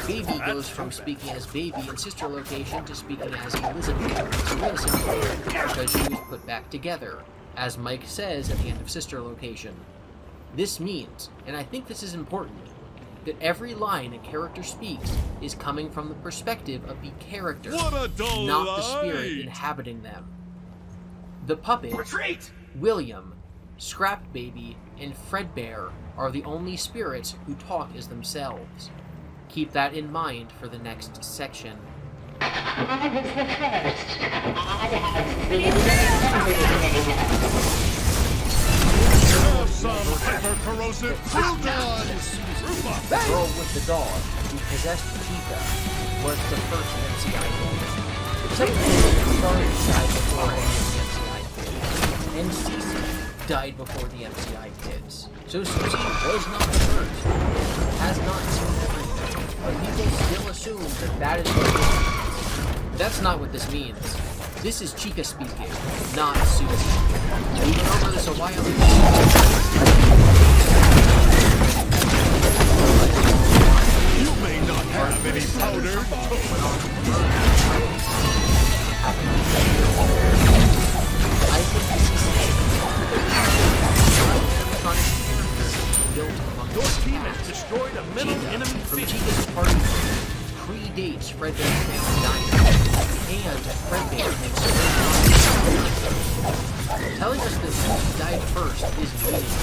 Baby goes from speaking as Baby in Sister Location to speaking as Elizabeth. It's real simple, because she was put back together, as Mike says at the end of Sister Location. This means, and I think this is important, that every line a character speaks is coming from the perspective of the character, not the spirit inhabiting them. The puppet, Retreat! William, Scrap Baby, and Fredbear are the only spirits who talk as themselves. Keep that in mind for the next section. I was the first. Some hyper-corrosive croutons! The girl with the dog, who possessed Chica, was the first MCI hit. Secondly, Starry died before any of the MCI hits. And Cece died before the MCI hits. So Susie was not the first. Has not seen everything. But people still assume that that is what this means. That's not what this means. This is Chica speaking, not Susie. We went over this a while ago. You may not have any powder. I think this is Your team has destroyed a middle enemy from fleet. Chica's party predates Fredbear's family dying, and Fredbear makes telling us that he died first is meaningless.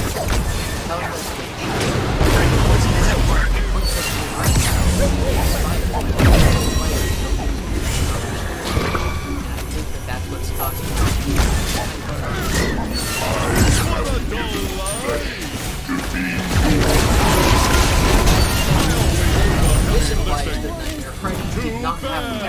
Telling us that points us to the right now, and I think that that's what's talking about. This implies that Nightmare Freddy did not have the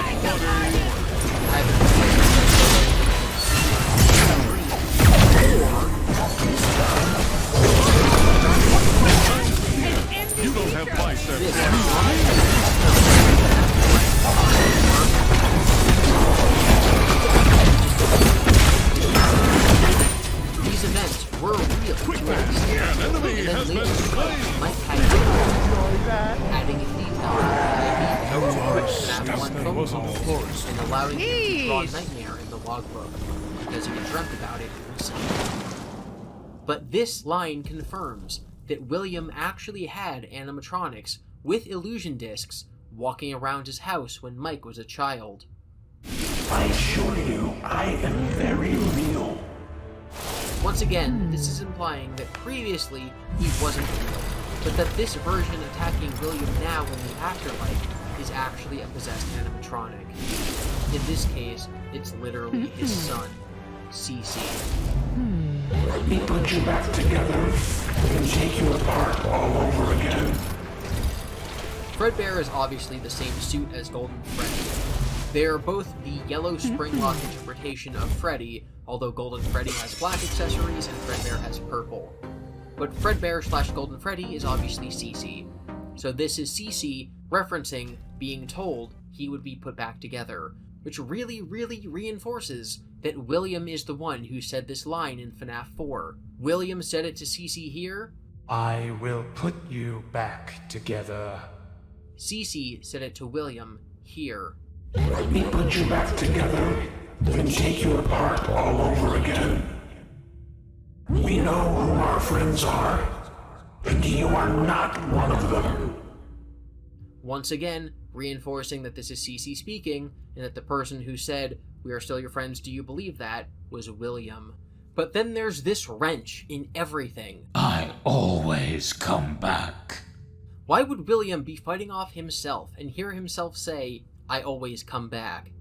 phone calls and allowing him to draw Nightmare in the logbook, because he had dreamt about it recently. But this line confirms that William actually had animatronics with illusion discs walking around his house when Mike was a child. I assure you, I am very real. Once again, this is implying that previously he wasn't real, but that this version attacking William now in the afterlife is actually a possessed animatronic. In this case, it's literally his son, CC. Let me put you back together and take you apart all over again. Fredbear is obviously the same suit as Golden Freddy. They are both the yellow Springlock interpretation of Freddy, although Golden Freddy has black accessories and Fredbear has purple. But Fredbear/Golden Freddy is obviously CC. So this is CC referencing being told he would be put back together, which really reinforces that William is the one who said this line in FNAF 4. William said it to CC here. I will put you back together. CC said it to William here. Let me put you back together, then take you apart all over again. We know who our friends are, and you are not one of them. Once again, reinforcing that this is CC speaking, and that the person who said, "We are still your friends, do you believe that?" was William. But then there's this wrench in everything. I always come back. Why would William be fighting off himself and hear himself say, "I always come back"?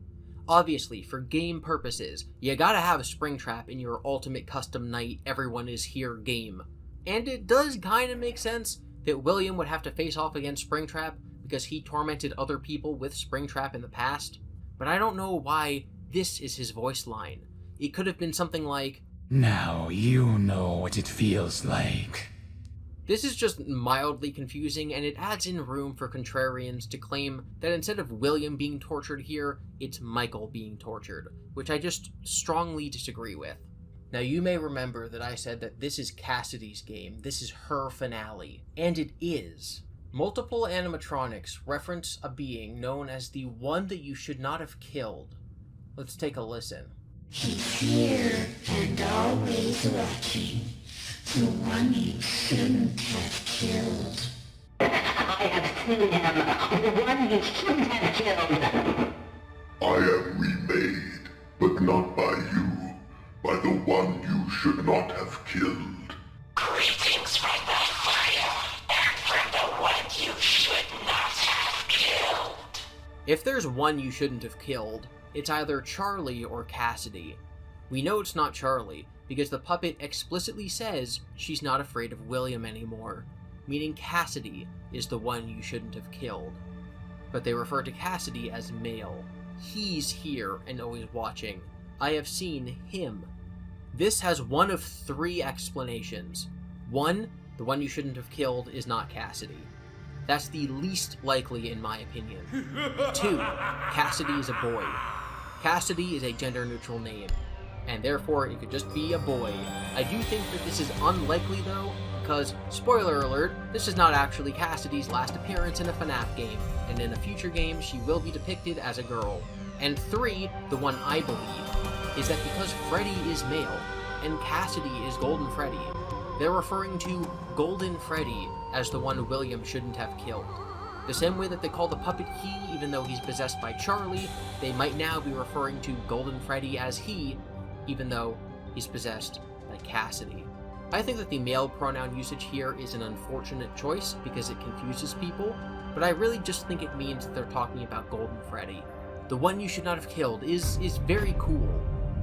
Obviously, for game purposes, you gotta have Springtrap in your ultimate custom night everyone is here game. And it does kinda make sense that William would have to face off against Springtrap because he tormented other people with Springtrap in the past. But I don't know why this is his voice line. It could have been something like, "Now you know what it feels like." This is just mildly confusing, and it adds in room for contrarians to claim that instead of William being tortured here, it's Michael being tortured, which I just strongly disagree with. Now you may remember that I said that this is Cassidy's game, this is her finale, and it is. Multiple animatronics reference a being known as the one that you should not have killed. Let's take a listen. He's here and always watching. The one you shouldn't have killed. I have seen him. The one you shouldn't have killed. I am remade, but not by you. By the one you should not have killed. Greetings from the fire, and from the one you should not have killed. If there's one you shouldn't have killed, it's either Charlie or Cassidy. We know it's not Charlie, because the puppet explicitly says she's not afraid of William anymore, meaning Cassidy is the one you shouldn't have killed. But they refer to Cassidy as male. He's here and always watching. I have seen him. This has one of three explanations. One, the one you shouldn't have killed is not Cassidy. That's the least likely in my opinion. Two, Cassidy is a boy. Cassidy is a gender-neutral name, and therefore it could just be a boy. I do think that this is unlikely though, because, spoiler alert, this is not actually Cassidy's last appearance in a FNAF game, and in a future game she will be depicted as a girl. And three, the one I believe, is that because Freddy is male, and Cassidy is Golden Freddy, they're referring to Golden Freddy as the one William shouldn't have killed. The same way that they call the puppet he, even though he's possessed by Charlie, they might now be referring to Golden Freddy as he, even though he's possessed by Cassidy. I think that the male pronoun usage here is an unfortunate choice because it confuses people, but I really just think it means that they're talking about Golden Freddy. The one you should not have killed is very cool,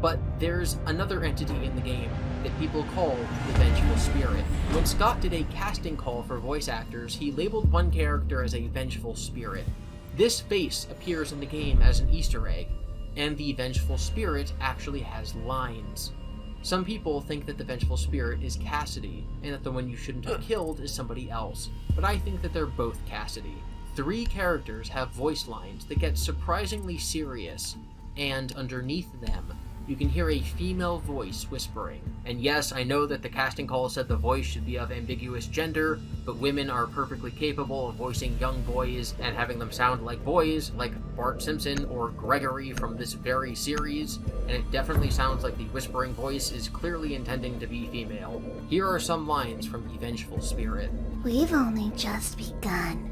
but there's another entity in the game that people call the Vengeful Spirit. When Scott did a casting call for voice actors, he labeled one character as a Vengeful Spirit. This face appears in the game as an Easter egg, and the Vengeful Spirit actually has lines. Some people think that the Vengeful Spirit is Cassidy, and that the one you shouldn't have killed is somebody else, but I think that they're both Cassidy. Three characters have voice lines that get surprisingly serious, and underneath them, you can hear a female voice whispering. And yes, I know that the casting call said the voice should be of ambiguous gender, but women are perfectly capable of voicing young boys and having them sound like boys, like Bart Simpson or Gregory from this very series, and it definitely sounds like the whispering voice is clearly intending to be female. Here are some lines from the Vengeful Spirit. We've only just begun.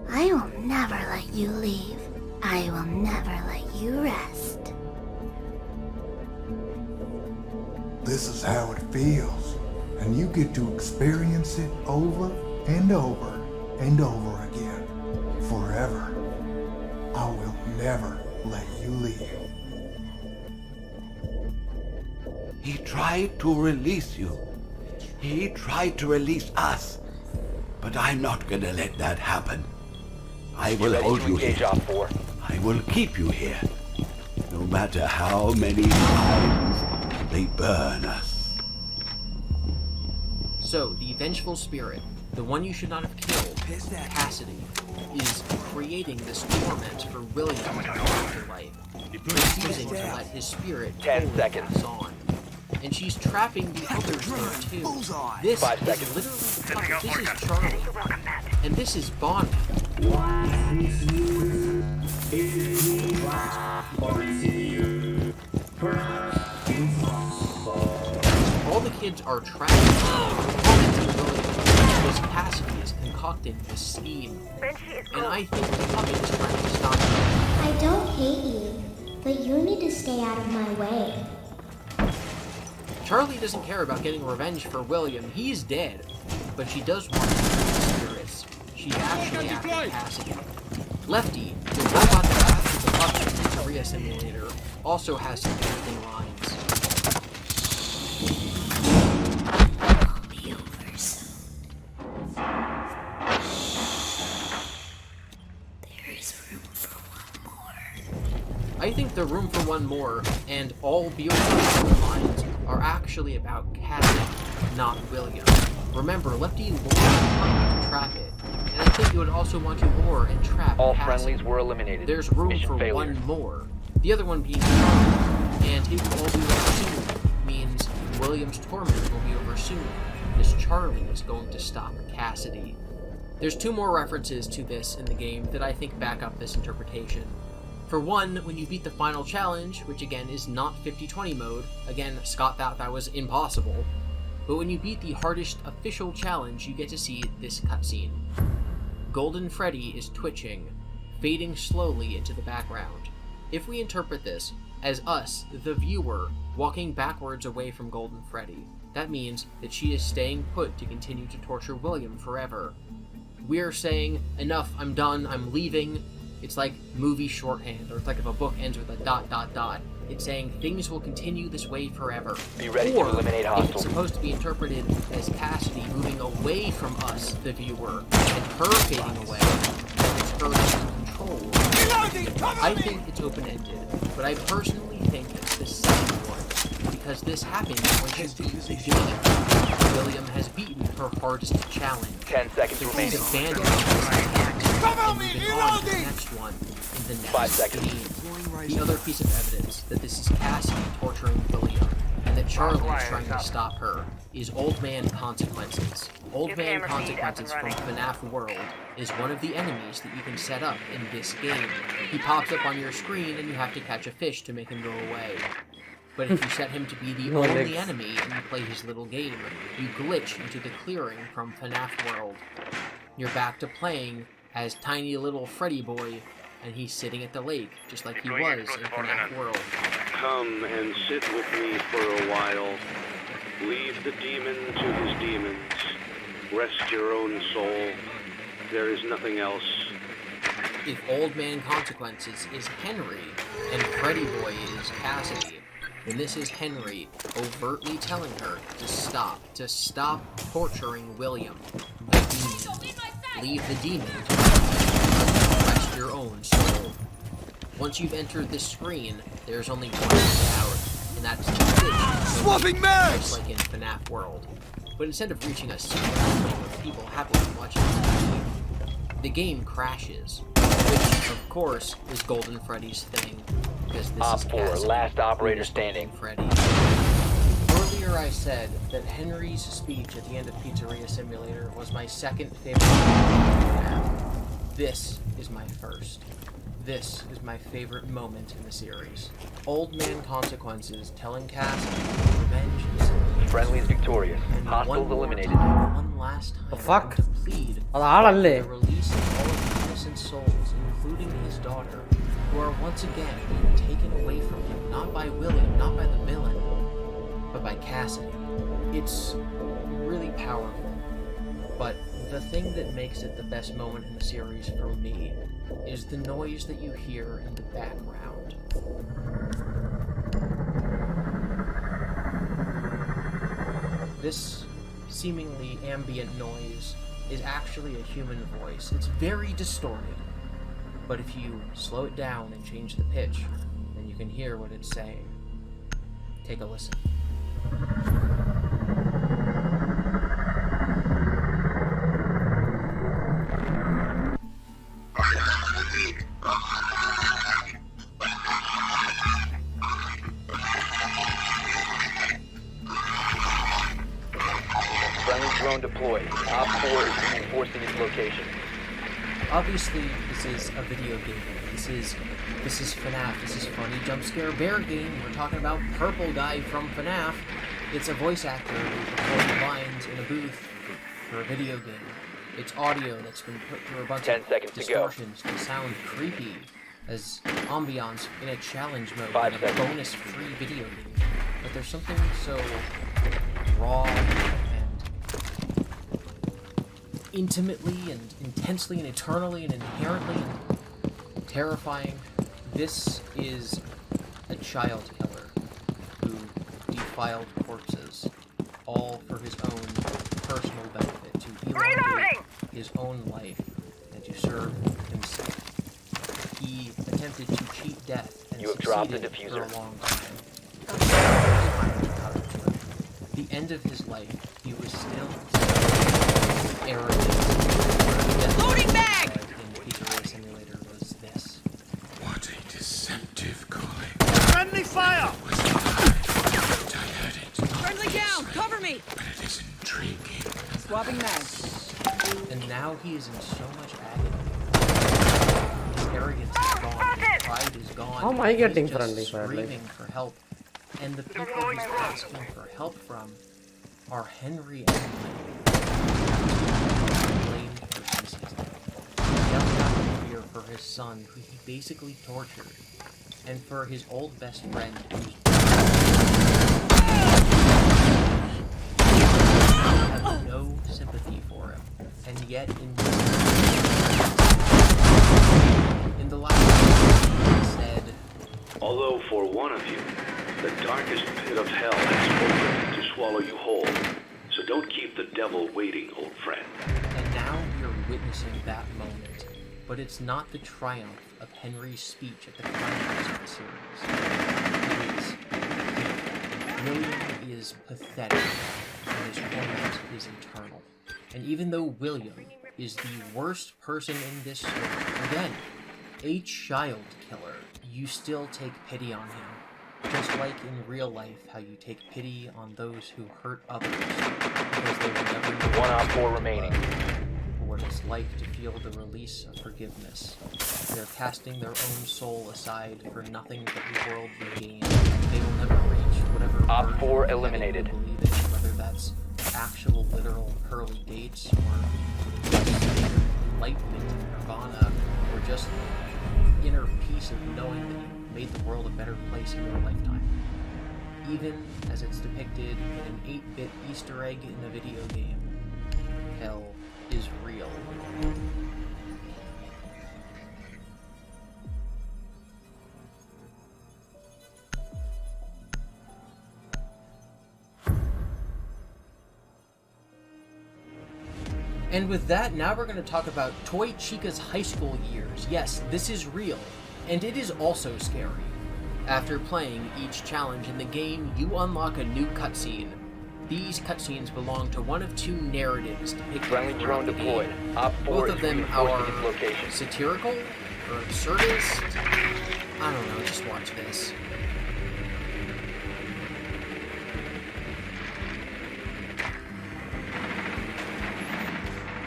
I will never let you leave. I will never let you rest. This is how it feels, and you get to experience it over and over and over again, forever. I will never let you leave. He tried to release you. He tried to release us. But I'm not gonna let that happen. I will hold you here. I will keep you here. No matter how many times they burn us. So, the Vengeful Spirit, the one you should not have killed, Cassidy, is creating this torment for William in the afterlife, refusing to let his spirit pass on. And she's trapping the others there too. This is literally this is Charlie. And this is Bonnie. All the kids are trapped because Cassidy is concocting this scheme. And I think the puppet is trying to stop her. I don't hate you, but you need to stay out of my way. Charlie doesn't care about getting revenge for William. He's dead. But she does want to the spirits. She's actually after Cassidy. Lefty, the robot that acts the puppet pizzeria simulator, also has some interesting lines. I'll be over soon. There is room for one more. I think the room for one more and all Bjorn's lines are actually about Cassidy, not William. Remember, Lefty lured the puppet to trap it, and I think you would also want to lure and trap All Cassidy. friendlies were eliminated. There's room Mission for failure. one more. The other one being Charlie, and it will all be over soon means William's torment will be over soon, because Charlie is going to stop Cassidy. There's two more references to this in the game that I think back up this interpretation. For one, when you beat the final challenge, which again is not 50-20 mode, again, Scott thought that was impossible, but when you beat the hardest official challenge, you get to see this cutscene. Golden Freddy is twitching, fading slowly into the background. If we interpret this as us, the viewer, walking backwards away from Golden Freddy, that means that she is staying put to continue to torture William forever. We're saying, enough, I'm done, I'm leaving. It's like movie shorthand, or it's like if a book ends with a ... It's saying things will continue this way forever. Be ready or to eliminate if hostiles. it's supposed to be interpreted as Cassidy moving away from us, the viewer, and her fading away, and it's her losing control. I think it's open-ended, but I personally think it's the second one, because this happens when she beats the game. William has beaten her hardest challenge. 10 seconds So remaining. he's abandoned and moving on to the next one in the next 5 seconds. game. The other piece of evidence that this is Cassidy torturing William, and that Charlie is trying to stop her, is Old Man Consequences. Old Man Consequences from FNAF World is one of the enemies that you can set up in this game. He pops up on your screen and you have to catch a fish to make him go away. But if you set him to be the only enemy and you play his little game, you glitch into the clearing from FNAF World. You're back to playing as tiny little Freddy boy, and he's sitting at the lake, just like he was in FNAF World. Come and sit with me for a while. Leave the demon to his demons. Rest your own soul. There is nothing else. If Old Man Consequences is Henry, and Freddy Boy is Cassidy, then this is Henry overtly telling her to stop torturing William, the demon. Leave the demon to rest your own soul. Once you've entered this screen, there's only one way out, and that's to glitch. Swapping maps! Like in FNAF World. But instead of reaching a secret of people happily watching TV, the game crashes, which, of course, is Golden Freddy's thing, because this Op is 4, Cassidy, last operator who is standing. Golden Freddy. Earlier I said that Henry's speech at the end of Pizzeria Simulator was my second favorite moment. This is my first. This is my favorite moment in the series. Old Man Consequences telling Cass revenge is Friendly's victorious. Hostiles eliminated. One last time. The fuck? To plead അതാളല്ലേ? the release of all of the innocent souls, including his daughter, who are once again being taken away from him, not by William, not by the villain, but by Cassidy. It's really powerful. But the thing that makes it the best moment in the series for me is the noise that you hear in the background. This seemingly ambient noise is actually a human voice. It's very distorted, but if you slow it down and change the pitch, then you can hear what it's saying. Take a listen. Friendly drone deployed. Op 4 is reinforcing its location. Obviously, this is a video game. This is FNAF. This is funny jump scare bear game. We're talking about Purple Guy from FNAF. It's a voice actor who performs lines in a booth for a video game. It's audio that's been put through a bunch 10 of seconds to go. distortions to sound creepy as ambiance in a challenge mode 5 in a seconds. bonus-free video game. But there's something so raw and intimately and intensely and eternally and inherently terrifying. This is a child killer who defiled corpses, all for his own personal benefit, to elongate his own life and to serve himself. He attempted to cheat death and You have dropped the succeeded for diffuser. a long time. The end of his life, he was still so arrogant. Loading bag! In Pizzeria Simulator was this. What a deceptive calling. Friendly fire! I heard it. Friendly down! Cover me! But it is intriguing. Swapping mags. And now he is in so much agony. His arrogance is gone. His pride is gone. How am I He's getting just friendly fire, like? screaming for help. And the people he's asking for help from are Henry and Mike. Blamed for pieces. Yelling out in fear for his son, who he basically tortured, and for his old best friend, who's have no sympathy for him, and yet in the last he said, Although for one of you, the darkest pit of hell has opened to swallow you whole. So don't keep the devil waiting, old friend. and now we are witnessing that moment. But it's not the triumph of Henry's speech at the climax of the series. It is William is pathetic, and his torment is eternal. And even though William is the worst person in this story, again, a child killer, you still take pity on him. Just like in real life, how you take pity on those who hurt others, because they will never know One Op 4 remaining. what it's like to feel the release of forgiveness. They're casting their own soul aside for nothing but the worldly gain. They will never reach whatever Op version 4 of heaven eliminated. they believe in, whether that's actual literal pearly gates or enlightenment and nirvana, or just inner peace of knowing that you made the world a better place in your lifetime. Even as it's depicted in an 8-bit Easter egg in a video game, hell is real. And with that, now we're going to talk about Toy Chica's high school years. Yes, this is real, and it is also scary. After playing each challenge in the game, you unlock a new cutscene. These cutscenes belong to one of two narratives depicted Friendly drone throughout the deployed. game. Op 4 Both is of them reinforcing its are location. satirical or absurdist. I don't know, just watch this.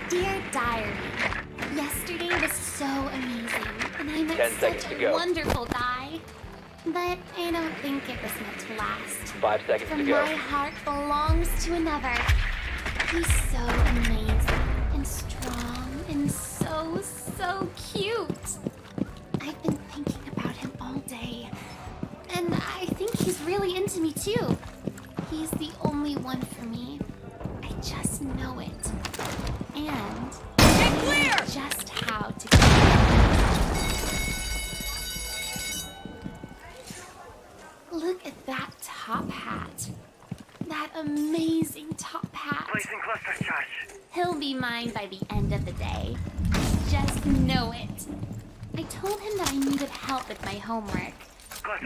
Dear Diary, yesterday was so amazing, and I met 10 seconds such to a go. wonderful guy. But I don't think it was meant to last. 5 seconds For to go. my heart belongs to another. He's so amazing and strong and so cute. I've been thinking about him all day, and I think he's really into me too. He's the only one for me. I just know it. And I know just how to get it. Look at that top hat. That amazing top hat. Placing cluster charge. He'll be mine by the end of the day. Just know it. I told him that I needed help with my homework. But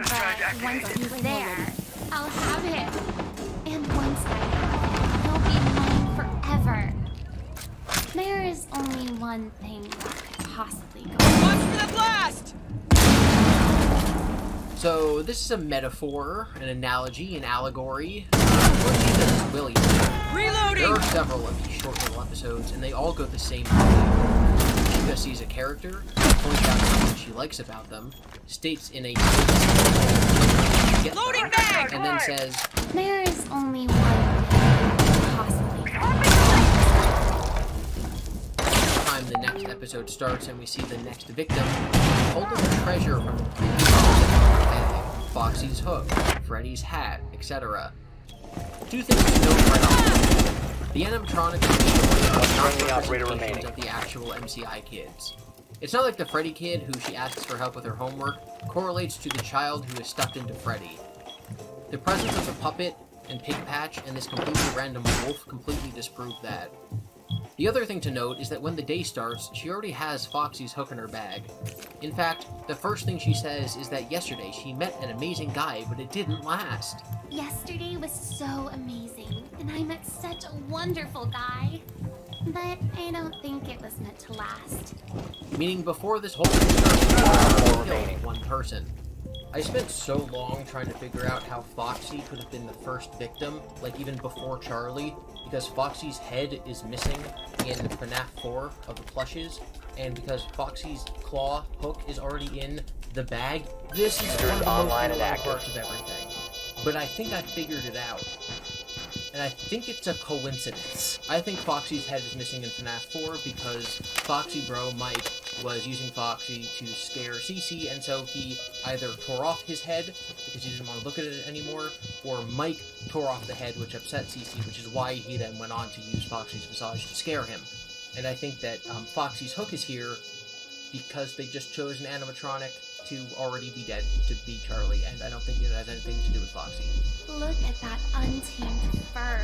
once he's there, I'll have him. And once I have him, he'll be mine forever. There is only one thing that could possibly go wrong. Watch for the blast! So this is a metaphor, an analogy, an allegory. What she does is William. Reloading! There are several of these short little episodes, and they all go the same way. She just sees a character, points out something she likes about them, states in a Loading bag! and then says, There is only one thing that could possibly go wrong. time the next episode starts and we see the next victim holding a treasure from the previous bag, Foxy's hook, Freddy's hat, etc. Two things to note right off. The animatronics are not representations of the actual MCI kids. It's not like the Freddy kid who she asks for help with her homework correlates to the child who is stuck into Freddy. The presence of the puppet and Pig Patch and this completely random wolf completely disprove that. The other thing to note is that when the day starts, she already has Foxy's hook in her bag. In fact, the first thing she says is that yesterday she met an amazing guy, but it didn't last. Yesterday was so amazing, and I met such a wonderful guy. But I don't think it was meant to last. Meaning before this whole thing started, she killed one person. I spent so long trying to figure out how Foxy could have been the first victim, like even before Charlie, because Foxy's head is missing in FNAF 4 of the plushes, and because Foxy's claw hook is already in the bag. This is one of the most important parts of everything. But I think I figured it out. And I think it's a coincidence. I think Foxy's head is missing in FNAF 4 because Foxy bro Mike was using Foxy to scare Cece, and so he either tore off his head because he didn't want to look at it anymore, or Mike tore off the head, which upset Cece, which is why he then went on to use Foxy's visage to scare him. And I think that Foxy's hook is here because they just chose an animatronic to already be dead to be Charlie, and I don't think it has anything to do with Foxy. Look at that untamed fur.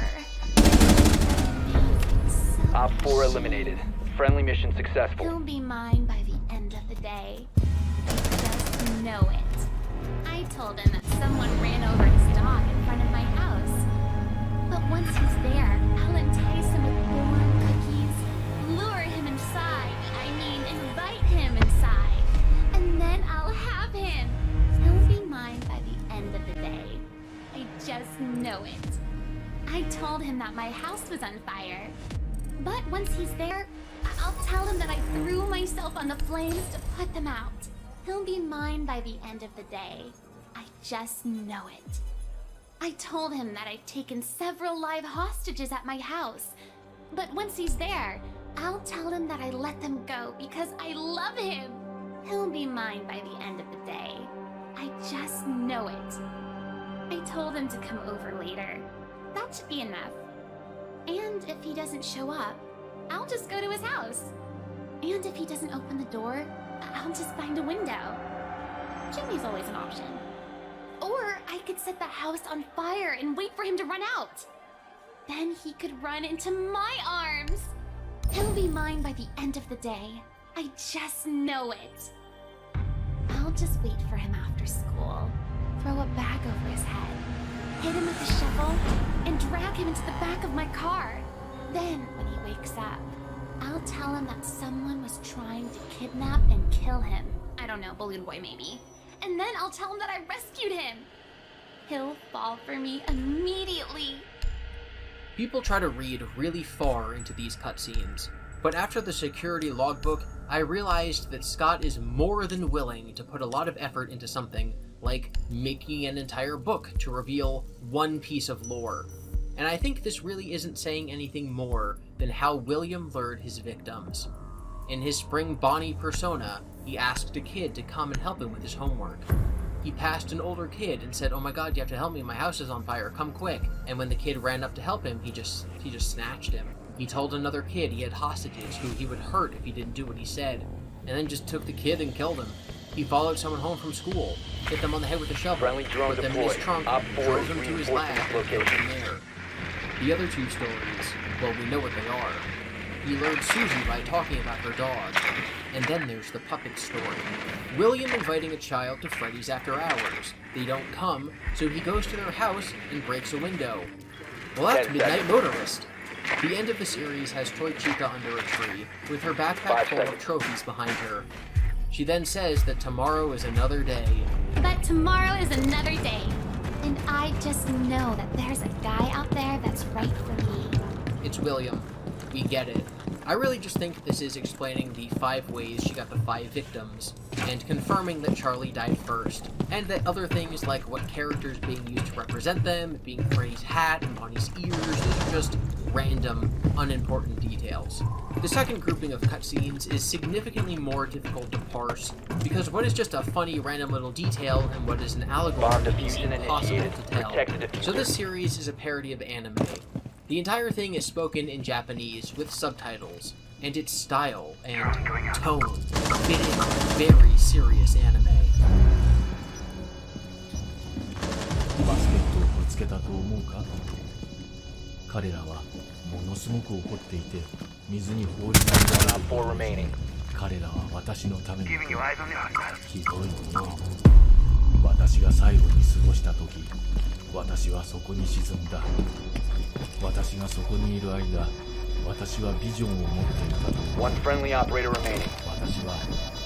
Op 4 eliminated. Friendly mission successful. He'll be mine by the end of the day. Just know it. I told him that someone ran over his dog in front of my house. But once he's there, I'll entice him with warm cookies, lure him inside, invite him inside, and then I'll have him. He'll be mine by the end of the day. I just know it. I told him that my house was on fire. But once he's there, I'll tell him that I threw myself on the flames to put them out. He'll be mine by the end of the day. I just know it. I told him that I've taken several live hostages at my house. But once he's there, I'll tell him that I let them go because I love him. He'll be mine by the end of the day. I just know it. I told him to come over later. That should be enough. And if he doesn't show up, I'll just go to his house. And if he doesn't open the door, I'll just find a window. Chimney's always an option. Or I could set the house on fire and wait for him to run out. Then he could run into my arms. He'll be mine by the end of the day. I just know it. I'll just wait for him after school. Throw a bag over his head. hit him with the shovel, and drag him into the back of my car. Then, when he wakes up, I'll tell him that someone was trying to kidnap and kill him. I don't know, Balloon Boy maybe. And then I'll tell him that I rescued him. He'll fall for me immediately. People try to read really far into these cutscenes, but after the security logbook, I realized that Scott is more than willing to put a lot of effort into something like making an entire book to reveal one piece of lore. And I think this really isn't saying anything more than how William lured his victims. In his Spring Bonnie persona, he asked a kid to come and help him with his homework. He passed an older kid and said, "Oh my god, you have to help me, my house is on fire, come quick." And when the kid ran up to help him, he just snatched him. He told another kid he had hostages who he would hurt if he didn't do what he said, and then just took the kid and killed him. He followed someone home from school, hit them on the head with a shovel, put them in his trunk, drove them to his lab, and killed them there. The other two stories, well, we know what they are. He lured Susie by talking about her dog. And then there's the puppet story. William inviting a child to Freddy's after hours. They don't come, so he goes to their house and breaks a window. Well, that's Midnight Motorist. The end of the series has Toy Chica under a tree, with her backpack full of trophies behind her. She then says that tomorrow is another day. But tomorrow is another day. And I just know that there's a guy out there that's right for me. It's William. We get it. I really just think this is explaining the 5 ways she got the 5 victims, and confirming that Charlie died first, and that other things like what characters being used to represent them, being Freddy's hat and Bonnie's ears, is just random, unimportant details. The second grouping of cutscenes is significantly more difficult to parse, because what is just a funny random little detail and what is an allegory is impossible to tell. So this series is a parody of anime. The entire thing is spoken in Japanese with subtitles, and its style and tone fit in very serious anime. バスケットをぶつけたと思うか？彼らはものすごく怒っていて水に放り投げられる。彼らは私のためにひどいの。私が最後に過ごした時、私はそこに沈んだ。私がそこにいる間、私はビジョンを持っていたと。One friendly operator remaining. 私は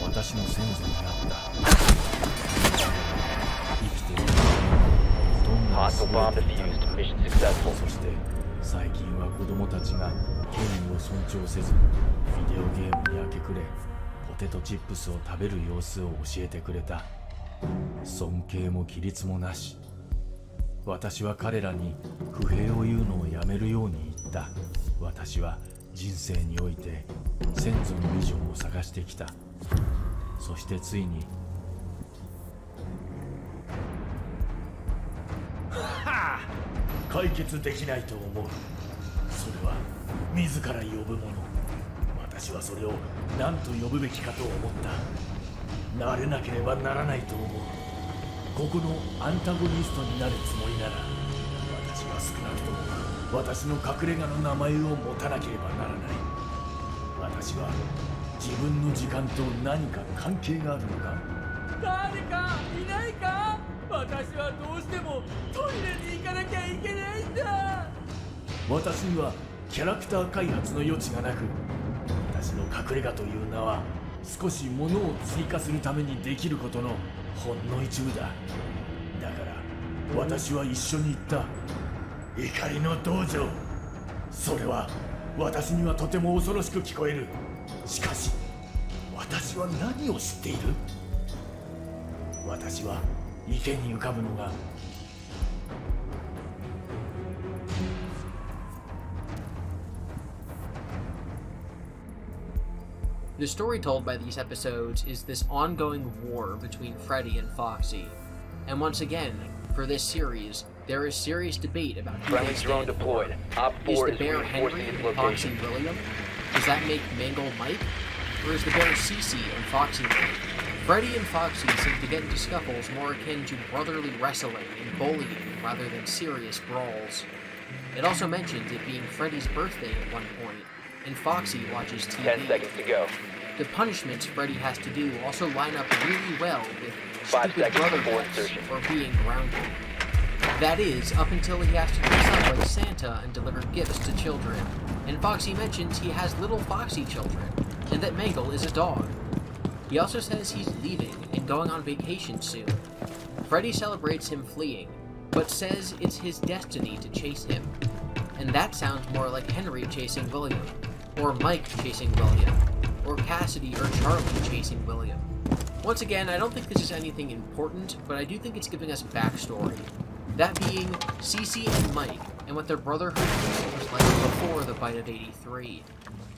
私の先祖にあった。生きているどんなすごいそして最近は子供たちが権威を尊重せず、ビデオゲームに明け暮れ、ポテトチップスを食べる様子を教えてくれた。尊敬も規律もなし。私は彼らに不平を言うのをやめるように言った。私は人生において先祖のビジョンを探してきた。そしてついに解決できないと思う。それは自ら呼ぶもの。私はそれを何と呼ぶべきかと思った。慣れなければならないと思う。ここのアンタゴニストになるつもりなら、私は少なくとも私の隠れ家の名前を持たなければならない。私は自分の時間と何か関係があるのか？誰かいないか？私はどうしてもトイレに行かなきゃいけないんだ。私にはキャラクター開発の余地がなく、私の隠れ家という名は少し物を追加するためにできることのほんの一部だ。だから私は一緒に行った。怒りの道場。それは私にはとても恐ろしく聞こえる。しかし私は何を知っている？私は池に浮かぶのがThe story told by these episodes is this ongoing war between Freddy and Foxy. And once again, for this series, there is serious debate about who Friendly they drone stand deployed. for. Op Is 4 the is bear reinforcing Henry its and Foxy location. William? Does that make Mangle Mike? Or is the bear Cece and Foxy Mike? Freddy and Foxy seem to get into scuffles more akin to brotherly wrestling and bullying rather than serious brawls. It also mentions it being Freddy's birthday at one point, and Foxy watches TV. 10 seconds to go. The punishments Freddy has to do also line up really well with 5 stupid seconds brother before fights insertion. or being grounded. That is, up until he has to dress up like Santa and deliver gifts to children. And Foxy mentions he has little foxy children, and that Mangle is a dog. He also says he's leaving and going on vacation soon. Freddy celebrates him fleeing, but says it's his destiny to chase him. And that sounds more like Henry chasing William, or Mike chasing William, or Cassidy or Charlie chasing William. Once again, I don't think this is anything important, but I do think it's giving us backstory. That being Cece and Mike, and what their brotherhood was like before the bite of 83.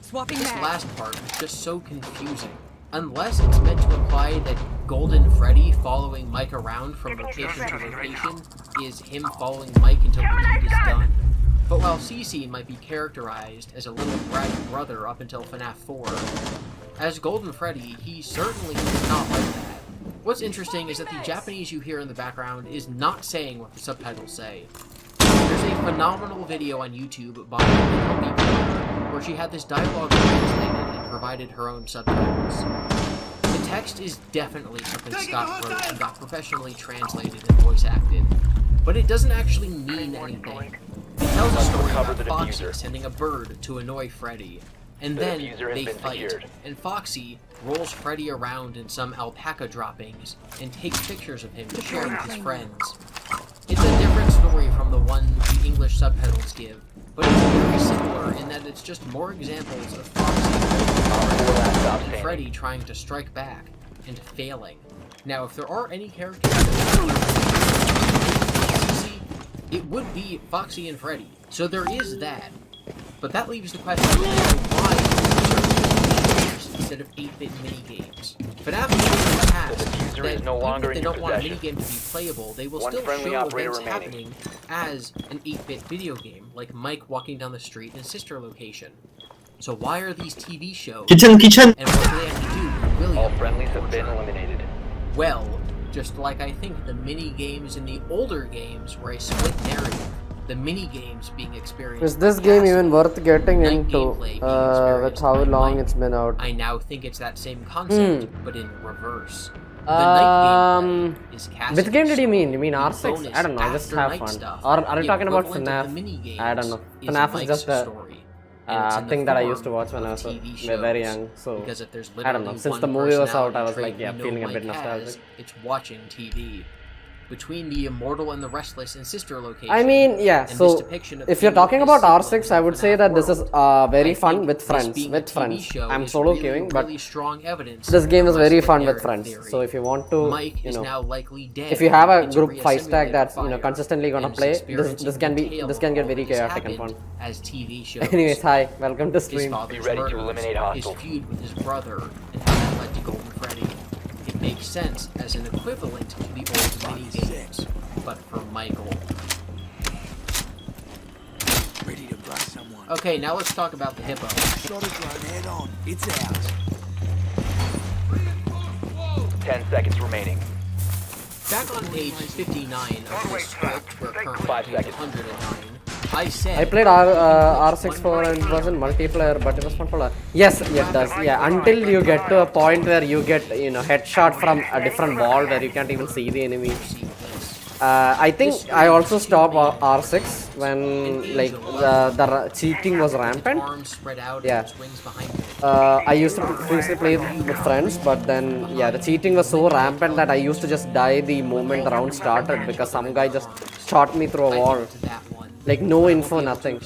Swapping this back. last part is just so confusing. Unless it's meant to imply that Golden Freddy following Mike around from location to location is him following Mike until the deed is done. But while Cece might be characterized as a little bratty brother up until FNAF 4, as Golden Freddy, he certainly is not like that. What's interesting is that the Japanese you hear in the background is not saying what the subtitles say. There's a phenomenal video on YouTube by where she had this dialogue translated and provided her own subtitles. The text is definitely something Scott wrote and got professionally translated and voice acted, but it doesn't actually mean anything. It tells a story about Foxy sending a bird to annoy Freddy, and then they fight, and Foxy rolls Freddy around in some alpaca droppings and takes pictures of him to share with his friends. It's a different story from the one the English subtitles give, but it's very similar in that it's just more examples of Foxy and Freddy trying to strike back and failing. Now, if there are any characters it would be Foxy and Freddy, so there is that. But that leaves the question of why instead of 8-bit minigames. FNAF in the past that even if they don't want a minigame to be playable, they will still show events happening as an 8-bit video game, like Mike walking down the street in a sister location. So why are these TV shows? Kitchen! And what do they have to do with William? All friendlies have been eliminated. Well, just like I think the mini-games in the older games were a split narrative, the mini-games being experienced. Is this game even worth getting into with how long it's been out? I now think it's that same concept, but in reverse. The night gameplay is which game did you mean? You mean R6? I don't know, just have fun. Or are you talking about FNAF? I don't know. FNAF is just a thing that I used to watch when I was very young, so I don't know. Since the movie was out, I was like, yeah, feeling a bit nostalgic. It's watching TV. Between the Immortal and the Restless and sister locations. I mean, yeah, so if you're talking about R6, I would say that this is very fun with friends. I'm solo queuing, but this game is very fun with friends. So if you want to, you know, if you have a group 5-stack that's, you know, consistently gonna play, this can get very chaotic and fun. Anyways, hi, welcome to stream. Be ready to eliminate hostiles. His feud with his brother and how that led to Golden Freddy. It makes sense as an equivalent to the old mini-games, but for Michael. Ready to brush someone. Okay, now let's talk about the hippo. Shot a drone head on. It's out. 10 seconds remaining. Back on page 59 of this script, where currently page 109, I played R6 for and it wasn't multiplayer, but it was fun for life. Yes, it does. Yeah, until you get to a point where you get, you know, headshot from a different wall where you can't even see the enemy. I think I also stopped R6 when like the cheating was rampant. Yeah. I used to previously play with friends, but then yeah, the cheating was so rampant that I used to just die the moment the round started because some guy just shot me through a wall. Like no info, nothing.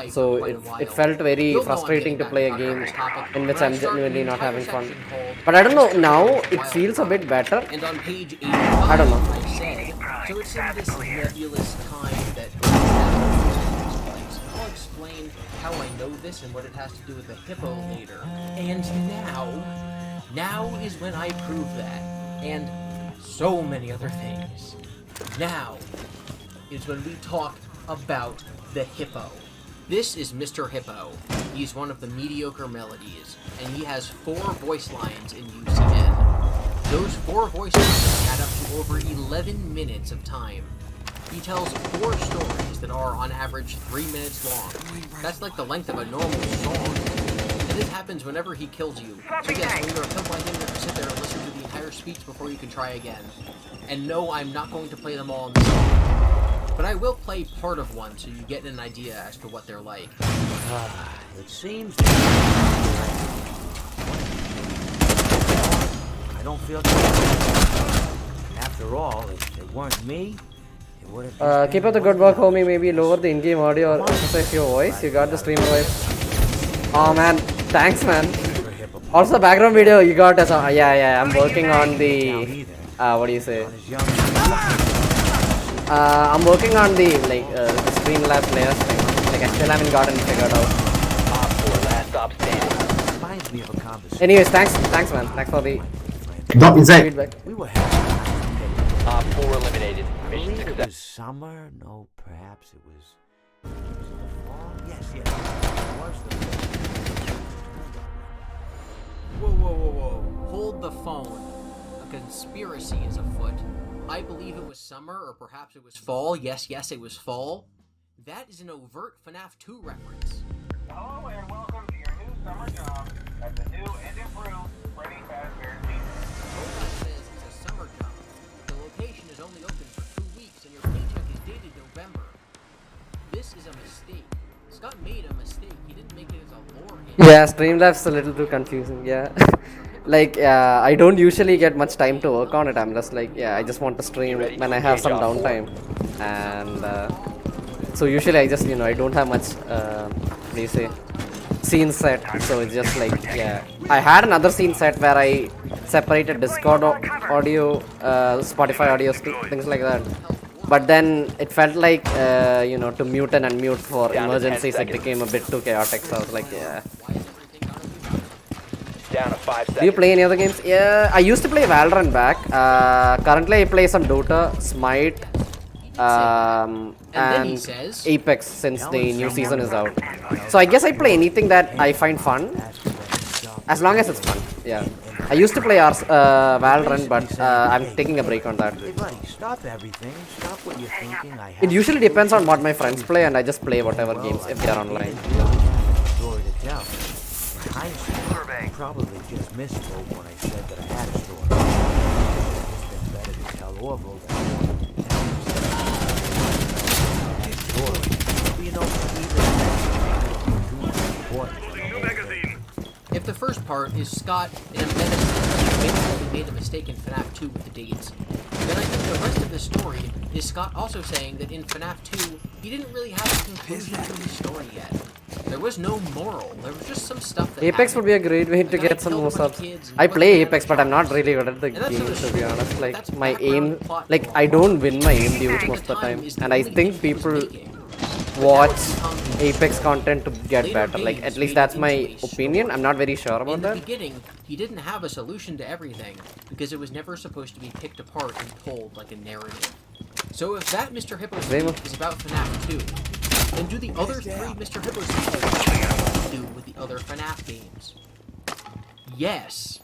So it felt very frustrating to play a game in which I'm genuinely not having fun. But I don't know, now it feels a bit better. I don't know. So it's in this nebulous time that I'll explain how I know this and what it has to do with the hippo later. And now is when I prove that. And so many other things. Now is when we talk about the hippo. This is Mr. Hippo. He's one of the mediocre melodies, and he has 4 voice lines in UCN. Those 4 voice lines add up to over 11 minutes of time. He tells 4 stories that are on average 3 minutes long. That's like the length of a normal song. And this happens whenever he kills you. So yes, when you're killed by him, you have to sit there and listen to the entire speech before you can try again. And no, I'm not going to play them all in the song. but I will play part of one so you get an idea as to what they're like. It seems... I don't feel... After all, if it weren't me, it would have... Keep up the good work, homie. Maybe lower the in-game audio or emphasize your voice. You got the stream voice. Oh man, thanks man. Also background video you got as a... Yeah, I'm working on the... what do you say? I'm working on the Streamlabs layers thing. Like I still haven't gotten it figured out. Anyways, thanks man. Thanks for the feedback. We were having... Op 4 eliminated. Mission It success. was summer? No, perhaps it was the fall? Yes. It was the fall. Whoa. Hold the phone. A conspiracy is afoot. I believe it was summer, or perhaps it was fall. Yes, it was fall. That is an overt FNAF 2 reference. Hello and welcome to your new summer job at the new and improved Freddy Fazbear Theater. Robot says it's a summer job. The location is only open for 2 weeks and your paycheck is dated November. This is a mistake. Scott made a mistake. He didn't make it as a lore hit. Yeah, Streamlabs a little too confusing. Yeah. Like, I don't usually get much time to work on it. I'm just like, I just want to stream when I have some downtime. And so usually I just, I don't have much, what do you say, scene set. So it's just like, I had another scene set where I separated Discord audio, Spotify audio, things like that. But then it felt like, to mute and unmute for emergencies, it became a bit too chaotic. So I was like, Down to 5 seconds. Do you play any other games? Yeah, I used to play Valorant back. Currently I play some Dota, Smite, and Apex since the new season is out. So I guess I play anything that I find fun, as long as it's fun. Yeah, I used to play Valorant, but I'm taking a break on that. Hey buddy, stop everything. Stop what you're thinking. It usually depends on what my friends play, and I just play whatever games if they're online. Story to tell. I probably just misspoke when I said that I had a story. It's been better to tell Orville If the first part is Scott in a medicine basically made a mistake in FNAF 2 with the dates, then I think the rest of the story is Scott also saying that in FNAF 2 he didn't really have a conclusion to the story yet. There was no moral, there was just some stuff that Apex would be a great way to get some more subs. I play Apex, but I'm not really good at the game, to be honest. Like, my aim, like, I don't win my aim duels most of the time. And I think people watch Apex content to get better. Like, at least that's my opinion. I'm not very sure about that. In the beginning, he didn't have a solution to everything, because it was never supposed to be picked apart and told like a narrative. So if that Mr. Hippo is about FNAF 2, then do the other 3 Mr. Hippo sequels do with the other FNAF games? Yes.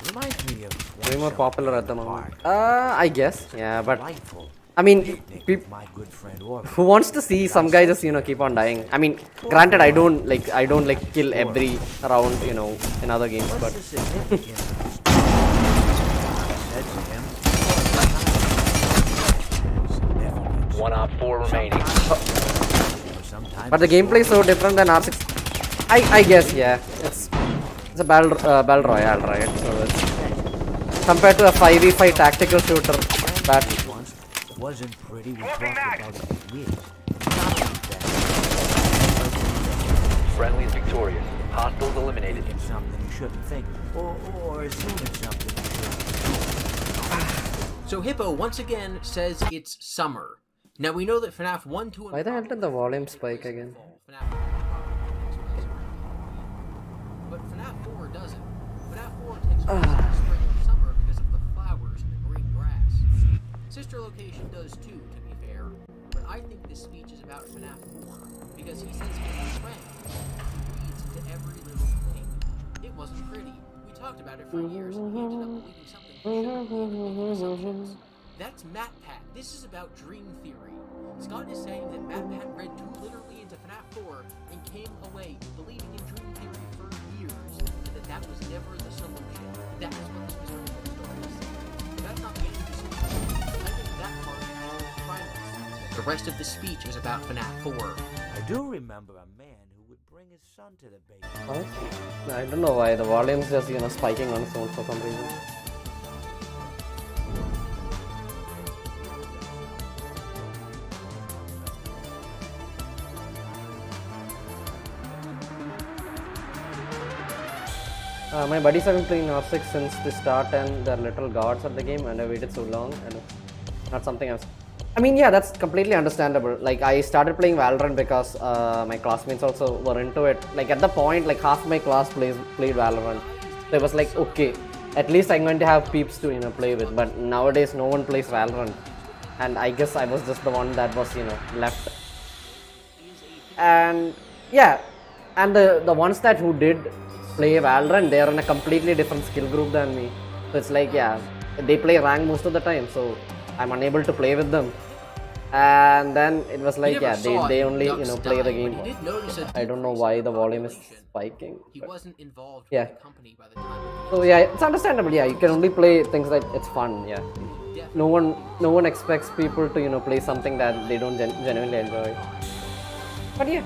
Reminds me of Way more popular at the moment. I guess. Yeah, but I mean, who wants to see some guy just keep on dying? I mean, granted, I don't like kill every round in other games, but One Op 4 remaining. But the gameplay is so different than R6. I guess, yeah. It's a battle royale, right? So it's compared to a 5v5 tactical shooter battle. Wasn't pretty. We talked about it years. Friendly is victorious. Hostiles eliminated. Something you shouldn't think, or assuming something you shouldn't. So Hippo once again says it's summer. Now we know that FNAF 1, 2, and why the hell did the volume spike again? But FNAF 4 doesn't. FNAF 4 takes place in the spring or summer because of the flowers and the green grass. Sister Location does too, to be fair. But I think this speech is about FNAF 4 because he says he's a friend. He reads into every little thing. It wasn't pretty. We talked about it for years and he ended up believing something he shouldn't believe assumptions. That's MatPat. This is about dream theory. Scott is saying that MatPat read too literally into FNAF 4 and came away believing in dream theory for years, and that was never the solution. That is what the Mr. Hippo story is saying. That's not the end of the solution. I think that part is primal. The rest of the speech is about FNAF 4. I do remember a man who would bring his son to the baby. I don't know why the volume's just spiking on its own for some reason. My buddies have been playing R6 since the start and they're little gods at the game, and I waited so long and not something I mean, yeah, that's completely understandable. Like, I started playing Valorant because my classmates also were into it. Like, at the point, like half my class played Valorant. So it was like, okay, at least I'm going to have peeps to play with. But nowadays, no one plays Valorant, and I guess I was just the one that was left. And yeah, and the ones that who did play Valorant, they are in a completely different skill group than me. So it's like, yeah, they play rank most of the time, so I'm unable to play with them. And then it was like, yeah, they only play the game. I don't know why the volume is spiking. He wasn't involved yeah. with the company by the time. So yeah, it's understandable. Yeah, you can only play things that it's fun. Yeah, no one expects people to play something that they don't genuinely enjoy. But yeah,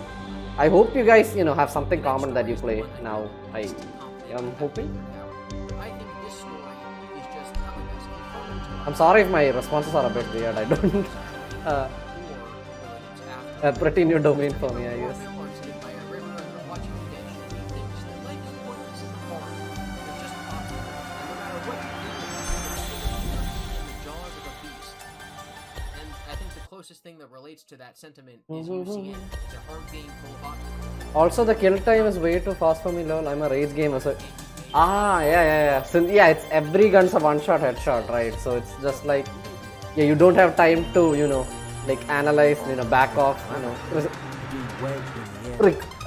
I hope you guys have something common that you play now. I am hoping. I'm sorry if my responses are a bit weird. I don't. A pretty new domain for me, I guess. Closest thing that relates to that sentiment is UCN. It's a hard game full of options. Also, the kill time is way too fast for me, lol. I'm a rage gamer, so yeah. So yeah, it's every gun's a one-shot headshot, right? So it's just like, yeah, you don't have time to like analyze, back off,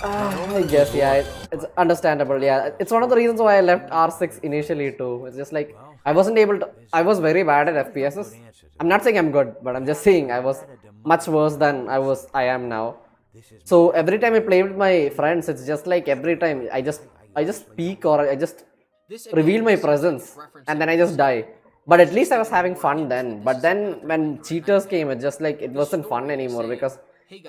I guess, yeah, it's understandable. Yeah, it's one of the reasons why I left R6 initially too. It's just like I wasn't able to. I was very bad at FPSs. I'm not saying I'm good, but I'm just saying I was much worse than I am now. So every time I play with my friends, it's just like every time I just peek or I just reveal my presence and then I just die. But at least I was having fun then. But then when cheaters came, it just like it wasn't fun anymore because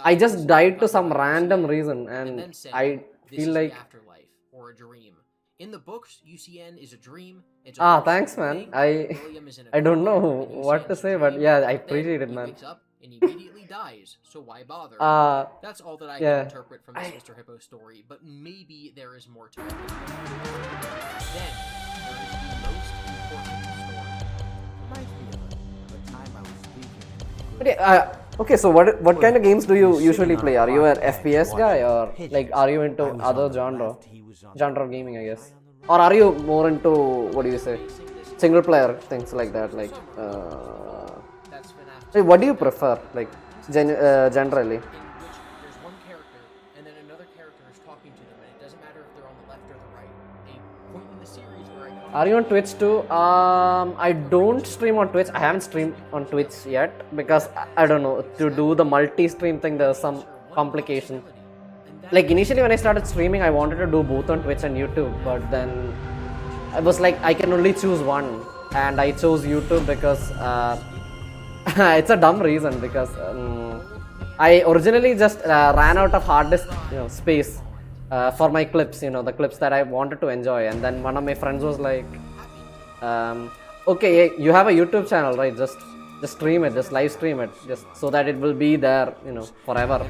I just died to some random reason, and I feel like afterlife or a dream. In the books, UCN is a dream. Thanks, man. I don't know what to say, but yeah, I appreciate it, man. Wakes up and immediately dies, so why bother? That's all that I can interpret from this Mr. Hippo story, but maybe there is more to it. Then, there is the most important story. Reminds me of a time I was speaking. But yeah, okay, so what kind of games do you usually play? Are you an FPS guy, or like are you into other genre of gaming, I guess? Or are you more into, what do you say, single player things like that? Like, what do you prefer, like, generally? There's one character, and then another character is talking to them, and it doesn't matter if they're on the left or the right. A point in the series where Are you on Twitch too? I don't stream on Twitch. I haven't streamed on Twitch yet because I don't know, to do the multi-stream thing there's some complication. Like initially when I started streaming, I wanted to do both on Twitch and YouTube, but then I was like, I can only choose one, and I chose YouTube because it's a dumb reason because I originally just ran out of hard disk space for my clips, the clips that I wanted to enjoy, and then one of my friends was like, okay, you have a YouTube channel, right? Just stream it, just live stream it, just so that it will be there, forever,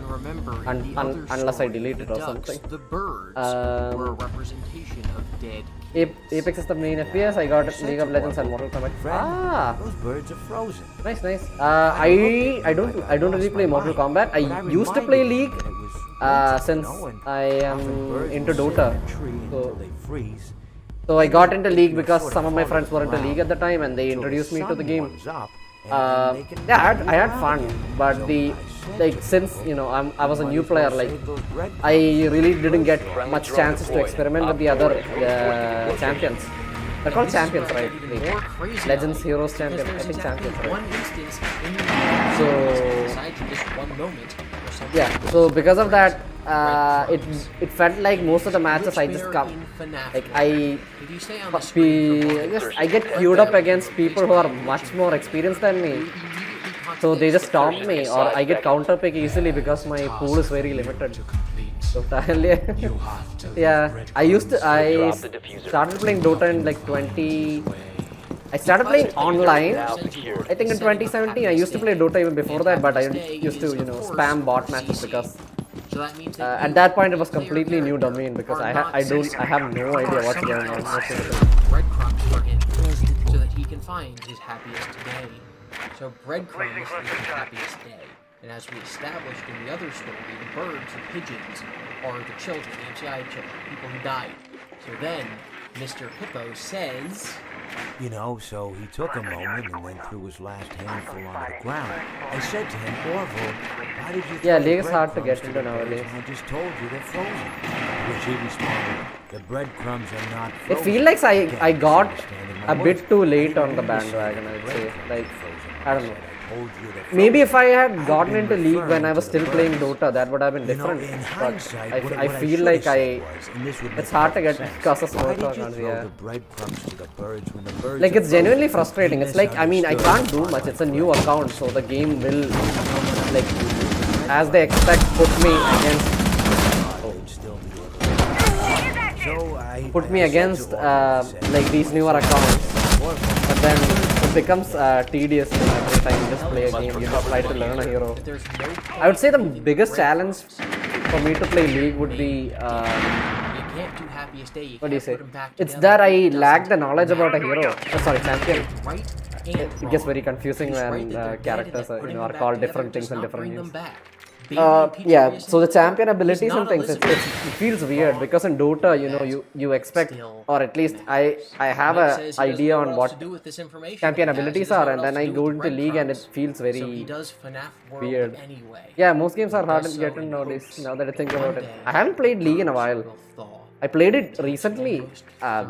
unless I delete it or something. The birds were a representation of dead. Apex is the main FPS. I got League of Legends and Mortal Kombat. Those birds are frozen. Nice. I don't really play Mortal Kombat. I used to play League since I am into Dota. So I got into League because some of my friends were into League at the time, and they introduced me to the game. Yeah, I had fun, but since I was a new player, like I really didn't get much chances to experiment with the other champions. They're called champions, right? Like, Legends, Heroes, Champions. I think champions, right? So yeah, so because of that, it felt like most of the matches I just come, like I get queued up against people who are much more experienced than me, So they just stomp me, or I get counter pick easily because my pool is very limited. So yeah, I started playing Dota in like 20. I started playing online, I think in 2017. I used to play Dota even before that, but I used to, spam bot matches because at that point it was completely new domain because I have no idea what's going on. Breadcrumbs for him so that he can find his happiest day. So breadcrumbs is his happiest day. And as we established in the other story, the birds, the pigeons, are the children, the MCI children, people who died. So then, Mr. Hippo says... You know, so he took a moment and then threw his last handful on the ground. I said to him, Orville, why did you Yeah, League is hard to get into nowadays. I just told you they're frozen. To which he responded, the breadcrumbs are not frozen. It feels like I got a bit too late on the bandwagon, I'd say. Like, I don't know. Maybe if I had gotten into League when I was still playing Dota, that would have been different. But I feel like it's hard to get because of Dota. Yeah. Like, it's genuinely frustrating. It's like, I mean, I can't do much. It's a new account, so the game will, like, as they expect, put me against like these newer accounts. But then it becomes tedious every time you just play a game. You just try to learn a hero. I would say the biggest challenge for me to play League would be what do you say? It's that I lack the knowledge about a hero. Champion. It gets very confusing when characters are called different things in different names. Yeah, so the champion abilities and things, it feels weird because in Dota, you expect, or at least I have an idea on what champion abilities are, and then I go into League and it feels very weird. Yeah, most games are hard to get in nowadays, now that I think about it. I haven't played League in a while. I played it recently,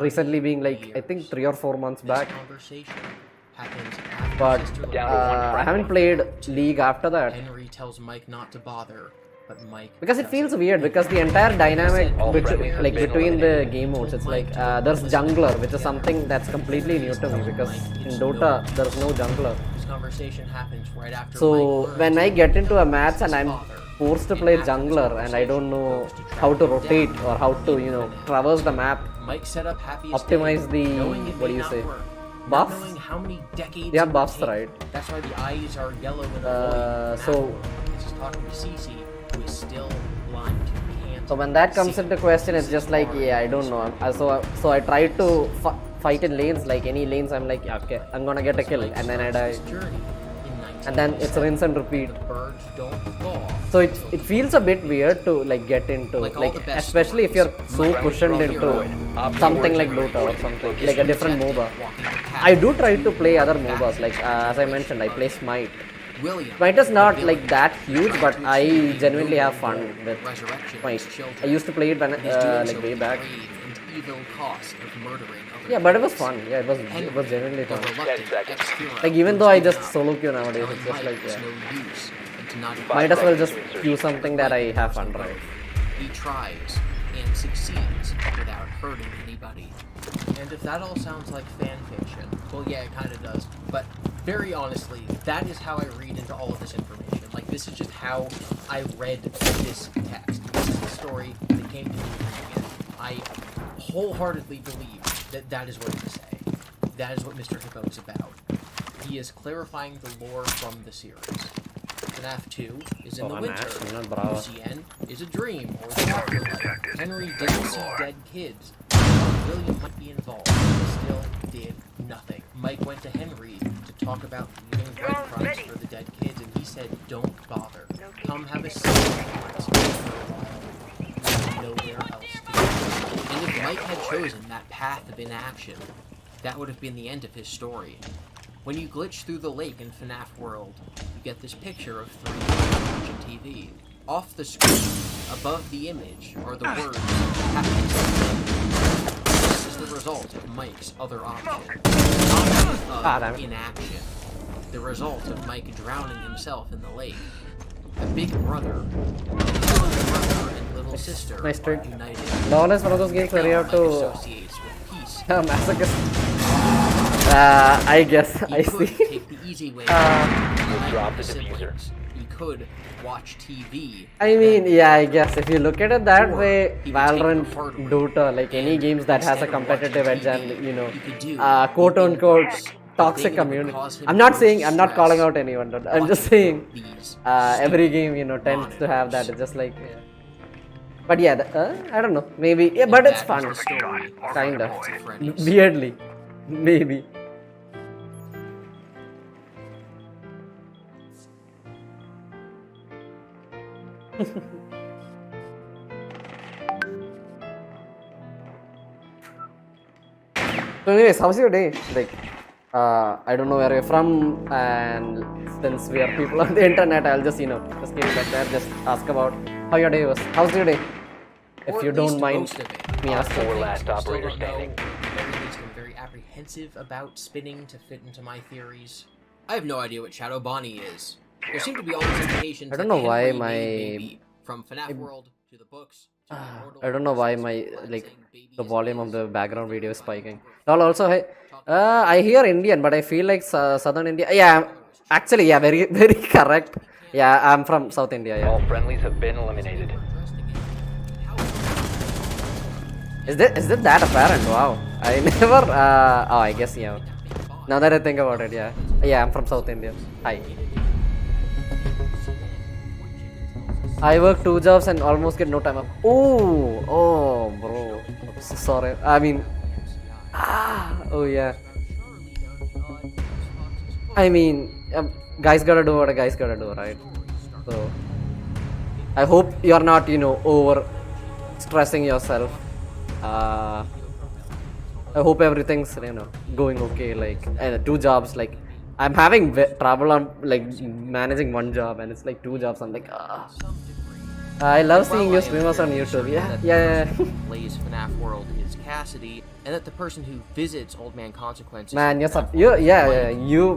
recently being like, I think 3 or 4 months back. But I haven't played League after that. Henry tells Mike not to bother, but Mike because it feels weird because the entire dynamic between the game modes, it's like there's jungler, which is something that's completely new to me because in Dota there's no jungler. This conversation happens right after so when I get into a match and I'm forced to play jungler and I don't know how to rotate or how to traverse the map, optimize the what do you say? Buffs? How many decades yeah, buffs, right? That's why the eyes are yellow in the so this is talking to Cece, who is still blind. So when that comes into question, it's just like, yeah, I don't know. So I try to fight in lanes, like any lanes. I'm like, yeah, okay, I'm gonna get a kill, and then I die. And then it's rinse and repeat. So it feels a bit weird to like get into, like especially if you're so cushioned into something like Dota or something, like a different MOBA. I do try to play other MOBAs, like as I mentioned, I play Smite. Smite is not like that huge, but I genuinely have fun with Smite. I used to play it when like way back. Yeah, but it was fun. Yeah, it was genuinely fun. Like even though I just solo queue nowadays, it's just like might as well just queue something that I have fun, right? He tries and succeeds without hurting anybody. And if that all sounds like fan fiction, well, yeah, it kind of does. But very honestly, that is how I read into all of this information. Like, this is just how I read this text. This is the story that came to me. And I wholeheartedly believe that that is what it is saying. That is what Mr. Hippo is about. He is clarifying the lore from the series. FNAF 2 is in the winter. Njan is a dream or the afterlife. Henry didn't see dead kids. William might be involved, but still did nothing. Mike went to Henry to talk about leaving breadcrumbs for the dead kids, and he said, "Don't bother. Come have a seat for a while. There's nowhere else to go." And if Mike had chosen that path of inaction, that would have been the end of his story. When you glitch through the lake in FNAF World, you get this picture of 3 watching TV. Off the screen, above the image, are the words, This is the result of Mike's other option. Not of inaction. The result of Mike drowning himself in the lake. The big brother and little sister are united. Dawn is one of those games where you have to masochist. I guess I could see. take the easy way. Drop the diffuser. He could watch TV. I mean, yeah, I guess if you look at it that way, Valorant, Dota, like any games that has a competitive edge and quote unquote toxic community. I'm not calling out anyone. Dude. I'm just saying every game tends to have that. It's just like. Yeah. But yeah, I don't know. Maybe, yeah, but it's fun. Kinda. Weirdly. Maybe. So anyways, how's your day? Like, I don't know where you're from, and since we are people on the internet, I'll just, just keep it like that, just ask about how your day was. How's your day? If you don't mind me asking. Four last operators standing. Everybody's been very apprehensive about spinning to fit into my theories. I have no idea what Shadow Bonnie is. There seem to be all these indications. I don't know why from FNAF World to the books. I don't know why my the volume of the background video is spiking. Also, I hear Indian, but I feel like Southern India. Yeah, actually, yeah, very very correct. Yeah, I'm from South India. Yeah. All friendlies have been eliminated. Is it that apparent? Wow, I never. Oh, I guess yeah. Now that I think about it, yeah, I'm from South India. Hi. I work 2 jobs and almost get no time off. Oh, bro. I'm so sorry. I mean, oh yeah. I mean, guys gotta do what a guy's gotta do, right? So, I hope you're not, over stressing yourself. I hope everything's, going okay. Like, 2 jobs, like, I'm having trouble on, like, managing 1 job, and it's like 2 jobs. I'm like, I love seeing you streamers on YouTube. Yeah. Plays FNAF World is Cassidy, and that the person who visits Old Man Consequences. Man, you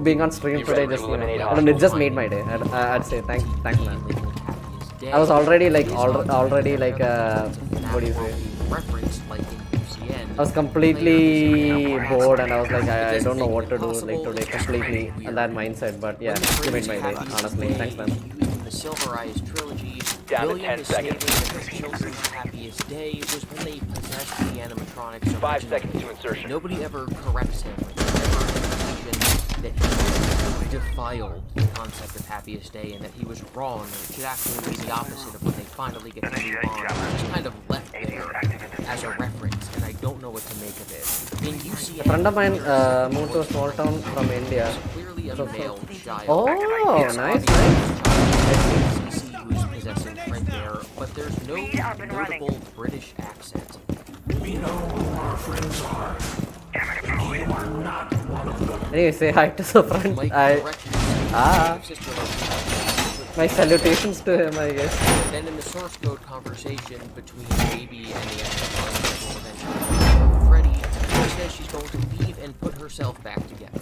being on stream today just, it just made my day. I'd say thanks, man. I was already like, what do you say? I was completely bored, and I was like, I don't know what to do like today, completely in that mindset. But yeah, you made my day, honestly. Thanks, man. The Silver Eyes trilogy, down to William 10 is seconds. stating that his children's happiest day was when they possessed the animatronics. 5 seconds to insertion. Nobody ever corrects him. That he defiled the concept of happiest day, and that he was wrong, and it should actually be the opposite of when they finally get to move on. It's kind of left there as a reference, and I don't know what to make of it. In UCN, a friend of mine moved to a small town from India. Clearly a male child. Oh, nice. CC who is possessing Fred there, but there's no notable British accent. We know who our friends are. You are not one of them. Anyway, say hi to the friend. My salutations to him, I guess. Then in the source code conversation between Baby and the Freddy, she says she's going to leave and put herself back together.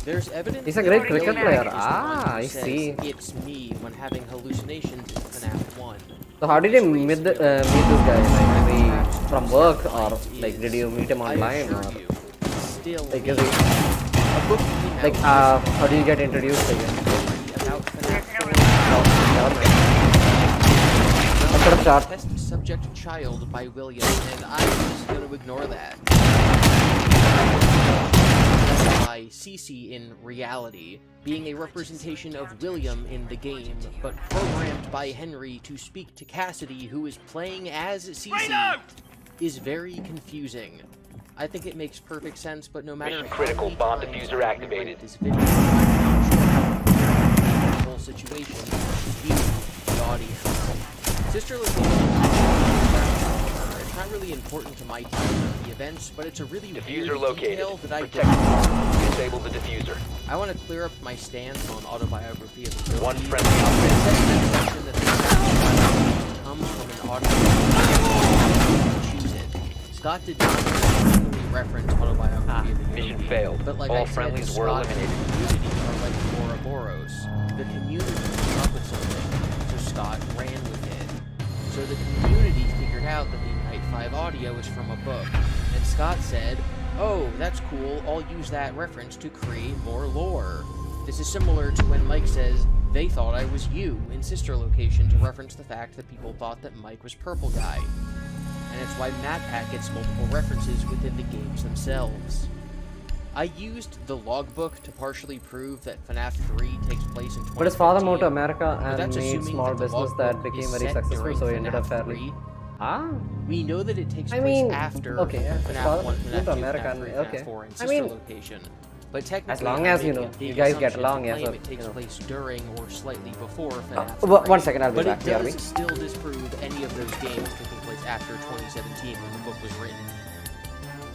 There's evidence. He's a great cricket player. I see. It's me when having hallucinations in FNAF 1. So how did you meet this guy? Like, is he from work, or like did you meet him online, or like is he like how do you get introduced to him? What sort of shot? Test subject child by William, and I'm just going to ignore that. By Cece in reality, being a representation of William in the game, but programmed by Henry to speak to Cassidy, who is playing as Cece, is very confusing. I think it makes perfect sense, but no matter Mission critical bomb diffuser activated. This video, the whole situation, you, the audience. Sister it's not really important to my team of the events, but it's a really diffuser weird located. detail that I don't. Disable the diffuser. I want to clear up my stance on autobiography of the one friendly operator. Comes from an autobiography. Choose it. Scott did not specifically reference autobiography of the mission failed. But like all I said, friendlies were Scott eliminated. and the community are like Ouroboros. The community came up with something, so Scott ran with it. So the community figured out that the Night 5 audio is from a book, and Scott said, oh, that's cool, I'll use that reference to create more lore. This is similar to when Mike says, they thought I was you, in Sister Location, to reference the fact that people thought that Mike was Purple Guy. And it's why MatPat gets multiple references within the games themselves. I used the logbook to partially prove that FNAF 3 takes place in 2015. But his father moved to America but and that's made assuming small that the business that logbook became is very set successful, during so he ended up FNAF fairly. 3. Ah. We know that it takes I place mean, after okay, yeah, his FNAF father 1, moved FNAF 2, to America FNAF and 3, okay. FNAF 4, and I Sister mean, Location. But technically, as long as, you know, you guys get along, yeah, so, it takes place during or slightly before FNAF 3. 1 second, I'll be back. But it does still disprove any of those games taking place after 2017 when the book was written.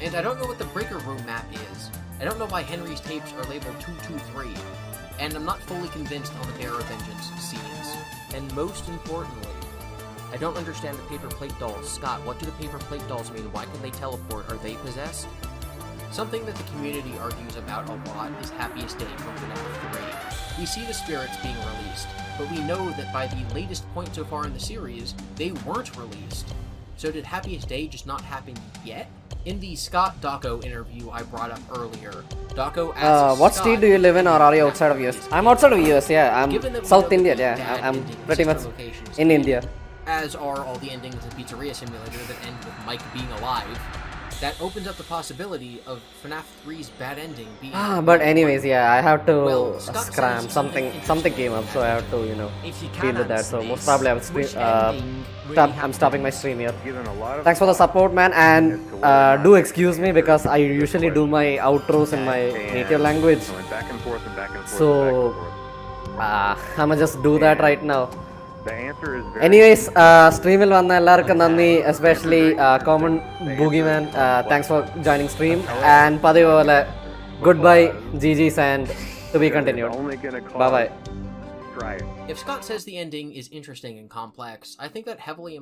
And I don't know what the breaker room map is. I don't know why Henry's tapes are labeled 223. And I'm not fully convinced on the Bear of Vengeance scenes. And most importantly, I don't understand the paper plate dolls. Scott, what do the paper plate dolls mean? Why can they teleport? Are they possessed? Something that the community argues about a lot is Happiest Day from FNAF 3. We see the spirits being released, but we know that by the latest point so far in the series, they weren't released. So did Happiest Day just not happen yet? In the Scott Daco interview I brought up earlier, Daco asks what Scott, state do you live in, or are you outside of US? I'm outside of US, yeah. I'm South India, yeah. I'm pretty much in India. As are all the endings in Pizzeria Simulator that end with Mike being alive. That opens up the possibility of FNAF 3's bad ending being... But anyways, yeah, I have to Well, scram. Something came up, so I have to, you know, deal with that. So most probably I'm stopping my stream here. Thanks for the support, man, and do excuse me because I usually do my outros in my native language. So I'ma just do that right now. The answer is Anyways, stream il vanna ellarkkum nanni, especially Common Boogeyman. Thanks for joining stream. And padivole, goodbye, GG's, and to be continued. Bye bye. If Scott says the ending is interesting and complex, I think that heavily